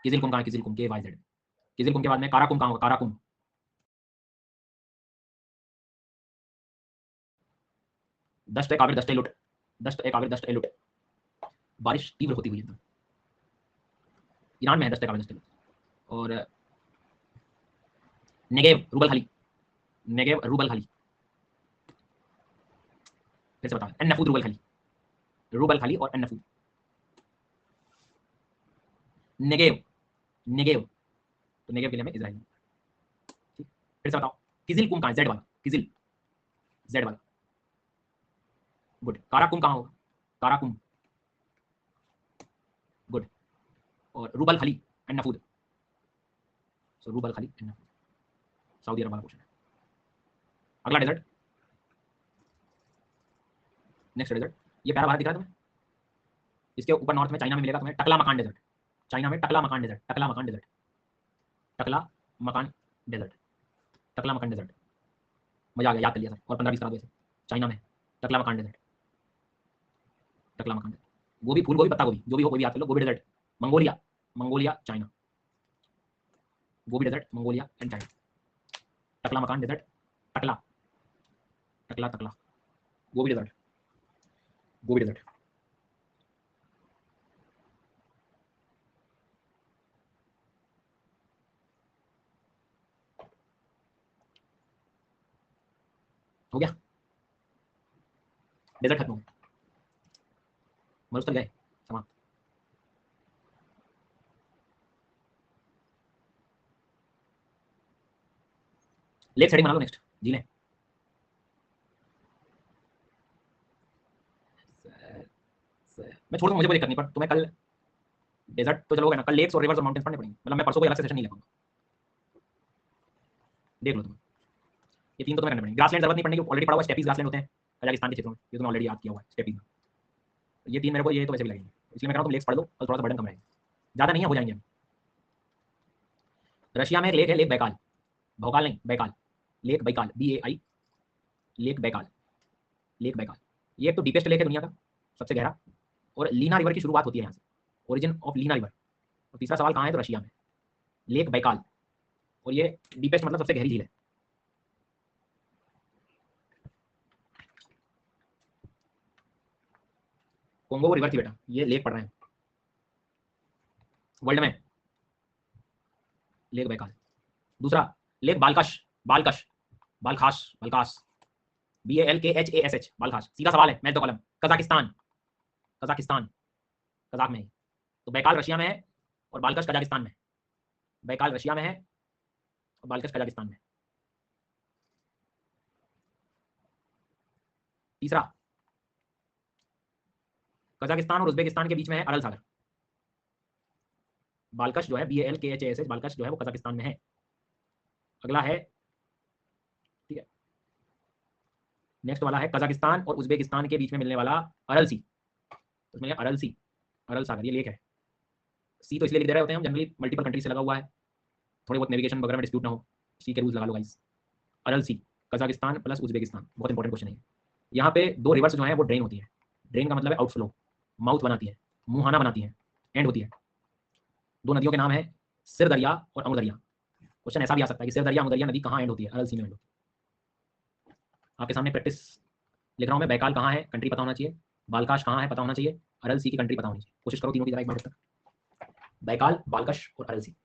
Speaker 1: किजिलकुम कहाँ है? किजिलकुम, KYZ। किजिलकुम के बाद में काराकुम कहाँ होगा? काराकुम, दश्त ए काविर, दश्त ए लुट, दश्त ए काविर, दश्त ए लुट। बारिश तीव्र होती हुई एकदम, ईरान में है दश्त ए काविर, दश्त ए लुट। और नेगेव रूबल खाली, नेगेव रूबल खाली, फिर से बताओ, एन नफूद रूबल खाली, रूबल खाली और एन नफूद, नेगेव, नेगेव, तो नेगेव के लिए हमें इजराइल में, ठीक। फिर से बताओ किजिलकुम कहाँ है? जेड वाला, किजिल, जेड वाला, गुड। काराकुम कहाँ होगा? Karakum, good. और रूबल खाली एंड नफूद, सो रूबल खाली एंड नफूद, सऊदी अरब वाला क्वेश्चन है। अगला डेजर्ट, नेक्स्ट डेजर्ट, ये प्यारा भारत दिख रहा है तुम्हें, इसके ऊपर नॉर्थ में चाइना में मिलेगा तुम्हें टकला मकान डेजर्ट, चाइना में टकला मकान डेजर्ट, टकला मकान डेजर्ट, टकला मकान डेजर्ट, टकला मकान डेजर्ट, मजा आ गया, याद कर लिया सर, और 15-20 करा दिए, चाइना में टकला मकान डेजर्ट, टकला मकान डेजर्ट, गोभी, फूल गोभी, पत्ता गोभी, जो भी हो कोई भी याद कर लो। गोभी डेजर्ट, मंगोलिया, मंगोलिया, चाइना, गोभी डेजर्ट, मंगोलिया एंड चाइना, टकला मकान डेजर्ट, टकला, टकला, टकला, गोभी डेजर्ट, गोभी डेजर्ट। हो गया, डेजर्ट खत्म हो गया, मरुस्थल गए, समाप्त। लेक सेटिंग बना लो नेक्स्ट, झीलें। मैं छोड़ दूँ, मुझे कोई दिक्कत नहीं, पर तुम्हें कल डेजर्ट तो चलोगे ना, कल लेक्स और रिवर्स और माउंटेन्स पढ़ने पड़ेंगे, मतलब मैं परसों कोई अलग से सेशन नहीं ले पाऊंगा, देख लो तुम्हें, ये 3 तो तुम्हें करने पड़ेंगे। ग्रासलैंड जरूरत नहीं पड़ने की, ऑलरेडी पढ़ा हुआ, स्टेपीज ग्रासलैंड होते हैं कजाकिस्तान के क्षेत्रों में, ये तो मैं ऑलरेडी याद किया हुआ है स्टेपीज, ये 3 मेरे को ये तो वैसे भी लगेंगे, इसलिए मैं कह रहा हूँ तुम लेक्स पढ़ लो, कल थोड़ा सा बर्डन कम रहेगा, ज़्यादा नहीं है, हो जाएंगे हम। रशिया में एक लेक है, लेक बैकाल, भोकाल नहीं, Baikal, lake Baikal, BAI, lake Baikal, lake Baikal, ये एक तो डीपेस्ट लेक है दुनिया का, सबसे गहरा, और लीना रिवर की शुरुआत होती है यहाँ से, ओरिजिन ऑफ लीना रिवर। और तीसरा सवाल कहाँ है? तो रशिया में, लेक बैकाल, और ये डीपेस्ट मतलब सबसे गहरी झील है। कोंगो रिवर थी बेटा, ये लेक पढ़ रहे हैं वर्ल्ड में, लेक बैकाल। दूसरा lake बालकश, बालकश, Balkhash, Balkhash, BALKHASH, Balkhash. सीधा सवाल है, मैच दो कॉलम। कजाकिस्तान, कजाकिस्तान, कजाक में है। तो बैकाल रशिया में है और बालकश कजाकिस्तान में। बैकाल रशिया में है और बालकश कजाकिस्तान में। तीसरा, कजाकिस्तान और उज्बेकिस्तान के बीच में है अरल सागर। बालकश जो है BALKHASH, बालकश जो है वो कजाकिस्तान में है। अगला है, ठीक है, नेक्स्ट वाला है कजाकिस्तान और उज्बेकिस्तान के बीच में मिलने वाला अरल सी। तो इसमें अरल सी, अरल सागर, ये लेक है। सी तो इसलिए लिख दे रहे होते हैं हम, जनरली मल्टीपल कंट्री से लगा हुआ है, थोड़ी बहुत नेविगेशन वगैरह में डिस्प्यूट ना हो, सी के रूल्स लगा लो गाइस। अरल सी, कजाकिस्तान प्लस उज्बेकिस्तान, बहुत इंपॉर्टेंट क्वेश्चन है। यहाँ पे दो रिवर्स जो है वो ड्रेन होती है। ड्रेन का मतलब है आउटफ्लो, माउथ बनाती है, मुहाना बनाती है, एंड होती है। दो नदियों के नाम है सिर दरिया और अमु दरिया। क्वेश्चन ऐसा भी आ सकता है कि सिर दरिया अमु दरिया नदी कहाँ एंड होती है? अरल सी में एंड होती है। आपके सामने प्रैक्टिस लिख रहा हूँ मैं। बैकाल कहाँ है, कंट्री पता होना चाहिए। बालकाश कहाँ है, पता होना चाहिए। अरल सी की कंट्री पता होनी चाहिए। कोशिश करो तीनों की जरा एक बार तक। बैकाल, बालकश और अरल सी।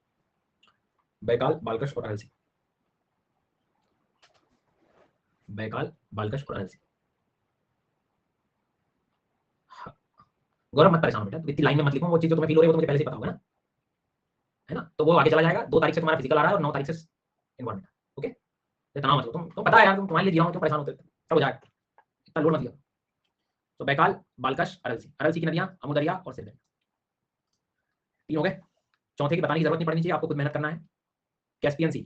Speaker 1: बैकाल, बालकश और अरल सी। बैकाल, बालकश और अरल सी। गौरव मत परेशान हो बेटा, इतनी लाइन में मत लिखो। वो चीज जो तुम्हें फील हो रही है वो तो मुझे पहले से पता होगा ना, है ना? तो वो आगे चला जाएगा। 2 तारीख से तुम्हारा फिजिकल आ रहा है और 9 तारीख से इन्वायरमेंट। ओके, तनाव मत लो, तुम पता है यार, तुम तुम्हारे लिए दिया हूं, तुम परेशान होते सब हो जाएगा, इतना लोड मत लिया। तो बैकाल, बालकश, अरल सी। अरल सी की नदियां अमु दरिया और सिर दरिया। 3 हो गए। चौथे की बताने की जरूरत नहीं पड़नी चाहिए, आपको खुद मेहनत करना है। कैस्पियन सी,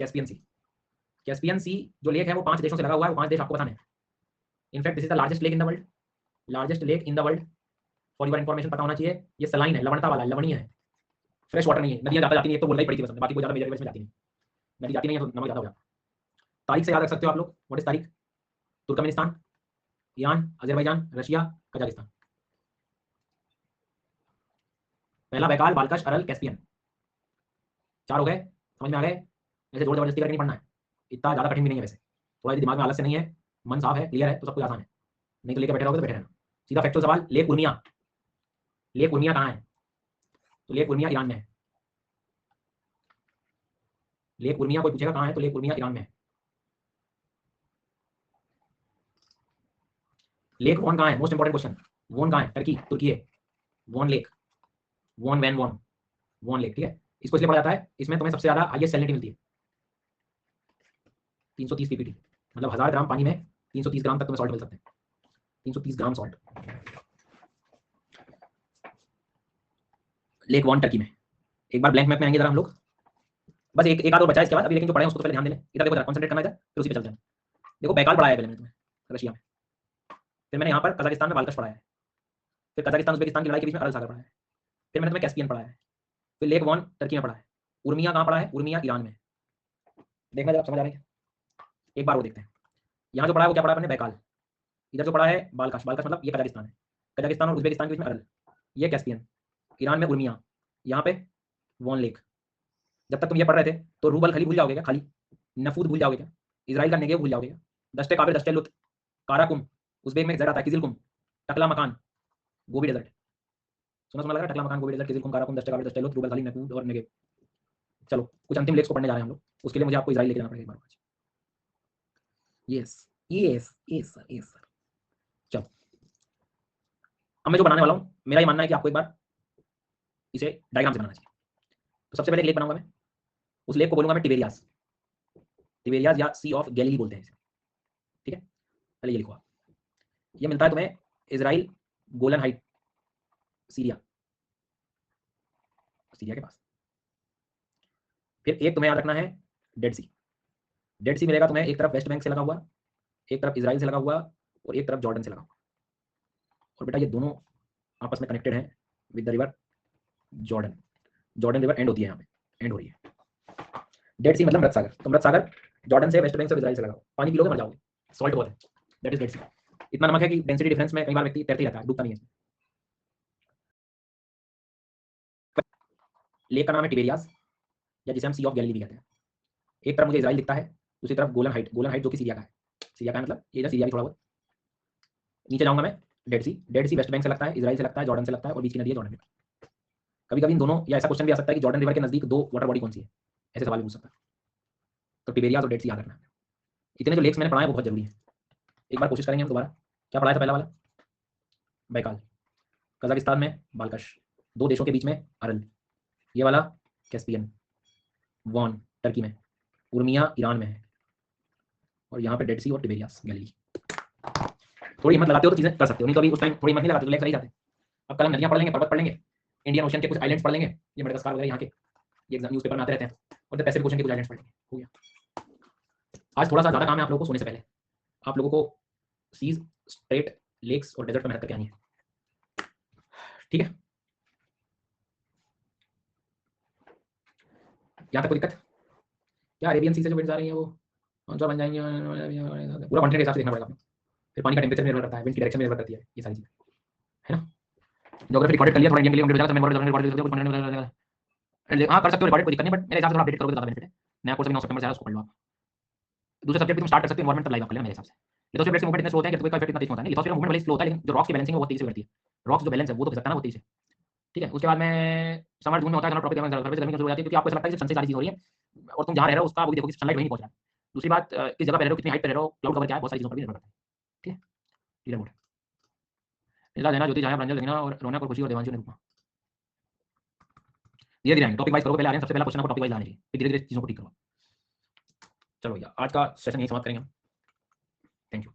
Speaker 1: कैस्पियन सी। कैस्पियन सी जो लेक है वो 5 देशों से लगा हुआ है। वो 5 देश आपको बताने हैं। In fact this is the largest lake in the world, largest lake in the world. For your information पता होना चाहिए। ये सलाइन है, लवणता वाला है, लवणीय है, फ्रेश वाटर नहीं है। नदियां ज्यादा जाती नहीं, एक तो बोलना ही पड़ी थी बस, बाकी कोई ज्यादा मेजर रिवर्स में जाती नहीं। नदी जाती नहीं है तो नमक ज्यादा हो जाता है। तारीख से याद रख सकते हो आप लोग। व्हाट इज तारीख? Turkmenistan, Iran, Azerbaijan, Russia, Kazakhstan. पहला बैकाल, बालकश, अरल, कैस्पियन। 4 हो गए, समझ में आ गए? ऐसे जोर जबरदस्ती करके नहीं पढ़ना है, इतना ज्यादा कठिन भी नहीं है वैसे। थोड़ा यदि दिमाग में आलस्य नहीं है, मन साफ है, क्लियर है, तो सब कुछ आसान है। नहीं तो लेके बैठे रहोगे तो बैठे रहना। सीधा फैक्चुअल सवाल, लेक उर्मिया। लेक उर्मिया कहाँ है? तो लेक उर्मिया ईरान में है। लेक उर्मिया कोई पूछेगा कहाँ है, तो लेक उर्मिया ईरान में है। लेक वॉन कहाँ है? Most important question. वॉन कहाँ है? टर्की, तुर्की है। Van lake, Van Van Van, Van lake, ठीक है। इसको इसलिए पढ़ा जाता है, इसमें तुम्हें सबसे ज्यादा हाईएस्ट सैलिनिटी मिलती है, 330 पीपीटी। मतलब 1000 ग्राम पानी में 330 ग्राम तक तुम्हें सॉल्ट मिल सकते हैं। 330 ग्राम सॉल्ट। लेक वॉन टर्की में। एक बार ब्लैंक मैप में आएंगे जरा हम लोग, बस एक आध और बचा है इसके बाद अभी, लेकिन जो पढ़े हैं उसको तो पहले ध्यान देना। इधर देखो, जरा कंसंट्रेट करना इधर, फिर उसी पे चलते हैं। देखो बैकाल पढ़ाया है पहले मैंने तुम्हें रशिया में, फिर मैंने यहाँ पर कजाकिस्तान में बालकश पढ़ाया है, फिर कजाकिस्तान उज्बेकिस्तान की लड़ाई के बीच में अरल सागर पढ़ाया है, फिर मैंने तुम्हें कैस्पियन पढ़ाया है, फिर लेक वॉन टर्की में पढ़ा है। उर्मिया कहाँ पढ़ा है? उर्मिया ईरान में। देखना जरा, समझ आ रही है? एक बार वो देखते हैं। यहाँ जो पढ़ा है वो क्या पढ़ा है अपने? बैकाल। इधर जो पढ़ा है बालकश, बालकश मतलब ये कजाकिस्तान है, कजाकिस्तान और उज्बेकिस्तान के बीच में अरल, ये कैस्पियन, ईरान में उर्मिया, यहाँ पे वॉन लेक। जब तक तुम ये पढ़ रहे थे तो रूबल खली भूल जाओगे क्या? खाली नफूद भूल जाओगे क्या? इजराइल का नेगेव भूल जाओगे क्या? दस्ते काबिर, दस्ते लुत, काराकुम, उज्बेक में एक जरा था किजिलकुम, टकला मकान, गोबी डेजर्ट। सुना सुना लगा? टकला मकान, गोबी डेजर्ट, किजिलकुम, काराकुम, दस्ते काबिर, दस्ते लुत, रूबल खली, नफूद और नेगेव। चलो कुछ अंतिम लेक्स को पढ़ने जा रहे हैं हम लोग, उसके लिए मुझे आपको इजराइल लेके जाना पड़ेगा एक बार। Yes yes yes sir, yes sir. चलो अब मैं जो बनाने वाला हूँ, मेरा ये मानना है कि आपको एक बार इसे डायग्राम से बनाना चाहिए। तो सबसे पहले एक लेक बनाऊंगा मैं, उस लेक को बोलूंगा मैं टिबेरियास। टिबेरियास या सी ऑफ गैलिली बोलते हैं इसे, ठीक है। पहले ये लिखो आप। ये मिलता है तुम्हें इजराइल, गोलन हाइट, सीरिया, सीरिया के पास। फिर एक तुम्हें याद रखना है डेड सी। डेड सी मिलेगा तुम्हें एक तरफ वेस्ट बैंक से लगा हुआ, एक तरफ इजराइल से लगा हुआ और एक तरफ जॉर्डन से लगा हुआ। और बेटा ये दोनों आपस में कनेक्टेड हैं with the river Jordan. Jordan river and होती है यहाँ पे, एंड हो रही है। डेड सी मतलब मृत सागर। तो मृत सागर जॉर्डन से, वेस्ट बैंक से, इजराइल से लगा हुआ। पानी पी लोगे मर जाओगे, सॉल्ट बहुत है, दैट इज डेड सी। इतना नमक है कि डेंसिटी डिफरेंस में कई बार व्यक्ति तैरते ही रहता है, डूबता नहीं है। लेक का नाम है टिबेरियास, या जिसे हम सी ऑफ गैलिली भी कहते हैं। एक तरफ मुझे इजराइल दिखता है, दूसरी तरफ गोलन हाइट, गोलन हाइट जो कि सीरिया का है। सीरिया का है मतलब ये सीरिया भी थोड़ा बहुत। नीचे जाऊंगा मैं, डेड सी। डेड सी वेस्ट बैंक से लगता है, इजराइल से लगता है, जॉर्डन से लगता है और बीच की नदी है जॉर्डन रिवर। कभी कभी इन दोनों, या ऐसा क्वेश्चन भी आ सकता है कि जॉर्डन रिवर के नजदीक 2 वाटर बॉडी कौन सी है, ऐसे सवाल भी पूछ सकता है। तो टिबेरियास और डेड सी याद रखना। इतने जो लेक्स मैंने पढ़ाए वो बहुत जरूरी है। एक बार कोशिश करेंगे हम दोबारा। क्या पढ़ाया था पहला वाला? बैकाल, कजाकिस्तान में बालकश, दो देशों के बीच में अरल, ये वाला कैस्पियन, वॉन टर्की में, उर्मिया ईरान में है, और यहाँ पे डेड सी और टिबेरियास गैलीली। थोड़ी हिम्मत लगाते हो तो चीजें कर सकते हो, नहीं तो अभी उस टाइम थोड़ी हिम्मत नहीं लगाते तो लेक्स रह जाते। अब कल हम नदियां पढ़ लेंगे, पर्वत पढ़ लेंगे, इंडियन ओशन के कुछ आइलैंड्स पढ़ लेंगे, ये मेडागास्कर वगैरह यहाँ के ये एग्जाम न्यूज़पेपर में आते रहते हैं, और द पैसिफिक ओशन के कुछ आइलैंड्स पढ़ लेंगे। हो गया। आज थोड़ा सा ज़्यादा काम है आप लोगों को सोने से पहले। आप लोगों को सीज, स्ट्रेट, लेक्स और डेजर्ट पर मेहनत करके आनी है, ठीक है? यहाँ तक कोई दिक्कत? क्या अरेबियन सी से जो विंड्स आ रही हैं वो आंसर बन जाएंगे, पूरा कॉन्टिनेंट के हिसाब से देखना पड़ेगा आपको। फिर पानी का टेम्परेचर निर्भर करता है, विंड की डायरेक्शन निर्भर करती है, ये सारी चीजें है ना। ज्योग्राफी रिकॉर्डेड कर लिया, थोड़ा इंडियन के लिए बजाएगा तो मैं रिकॉर्डेड हाँ कर सकते हो रिकॉर्डेड, कोई दिक्कत नहीं, बट मेरे हिसाब से थोड़ा अपडेट करोगे तो ज़्यादा बेनिफिट है। नया कोर्स अभी 9 सितंबर से आया, उसको पढ़ लो आप। दूसरे सब्जेक्ट भी तुम स्टार्ट कर सकते हो, एनवायरमेंट तब लाइव आप कर लेना मेरे हिसाब से। लिथोस्फीयर प्लेट्स के मूवमेंट इतने स्लो होते हैं कि कोई इफेक्ट इतना तेज होता नहीं, लिथोस्फीयर मूवमेंट भले स्लो होता है लेकिन जो रॉक्स की बैलेंसिंग है वो तेजी से करती है। रॉक्स जो बैलेंस है वो तो सकता है ना, वो तेजी से, ठीक है। उसके बाद में समर जून में होता है, ट्रॉपिक गर्मी शुरू हो जाती है, क्योंकि आपको ऐसा लगता है कि सन से सारी चीज हो रही है, और तुम जहाँ रह रहे हो उसका वो भी देखो कि सनलाइट वहीं नहीं पहुंच रहा है। दूसरी बात, किस जगह पे रह रहे हो, कितनी हाइट पे रह रहे हो, क्लाउड कवर क्या है, बहुत सारी चीजों पर भी निर्भर करता है, ठीक है। क्लियर मोड निला देना, ज्योति, छाया, रंजन, लगना और रौनक और खुशी और देवांशु ने रूपमा। धीरे धीरे आएंगे, टॉपिक वाइज करो, पहले आ रहे हैं सबसे पहला क्वेश्चन आपको टॉपिक वाइज आने चाहिए, फिर धीरे धीरे चीजों को ठीक करो। चलो भैया आज का सेशन यही समाप्त करेंगे हम। Thank you.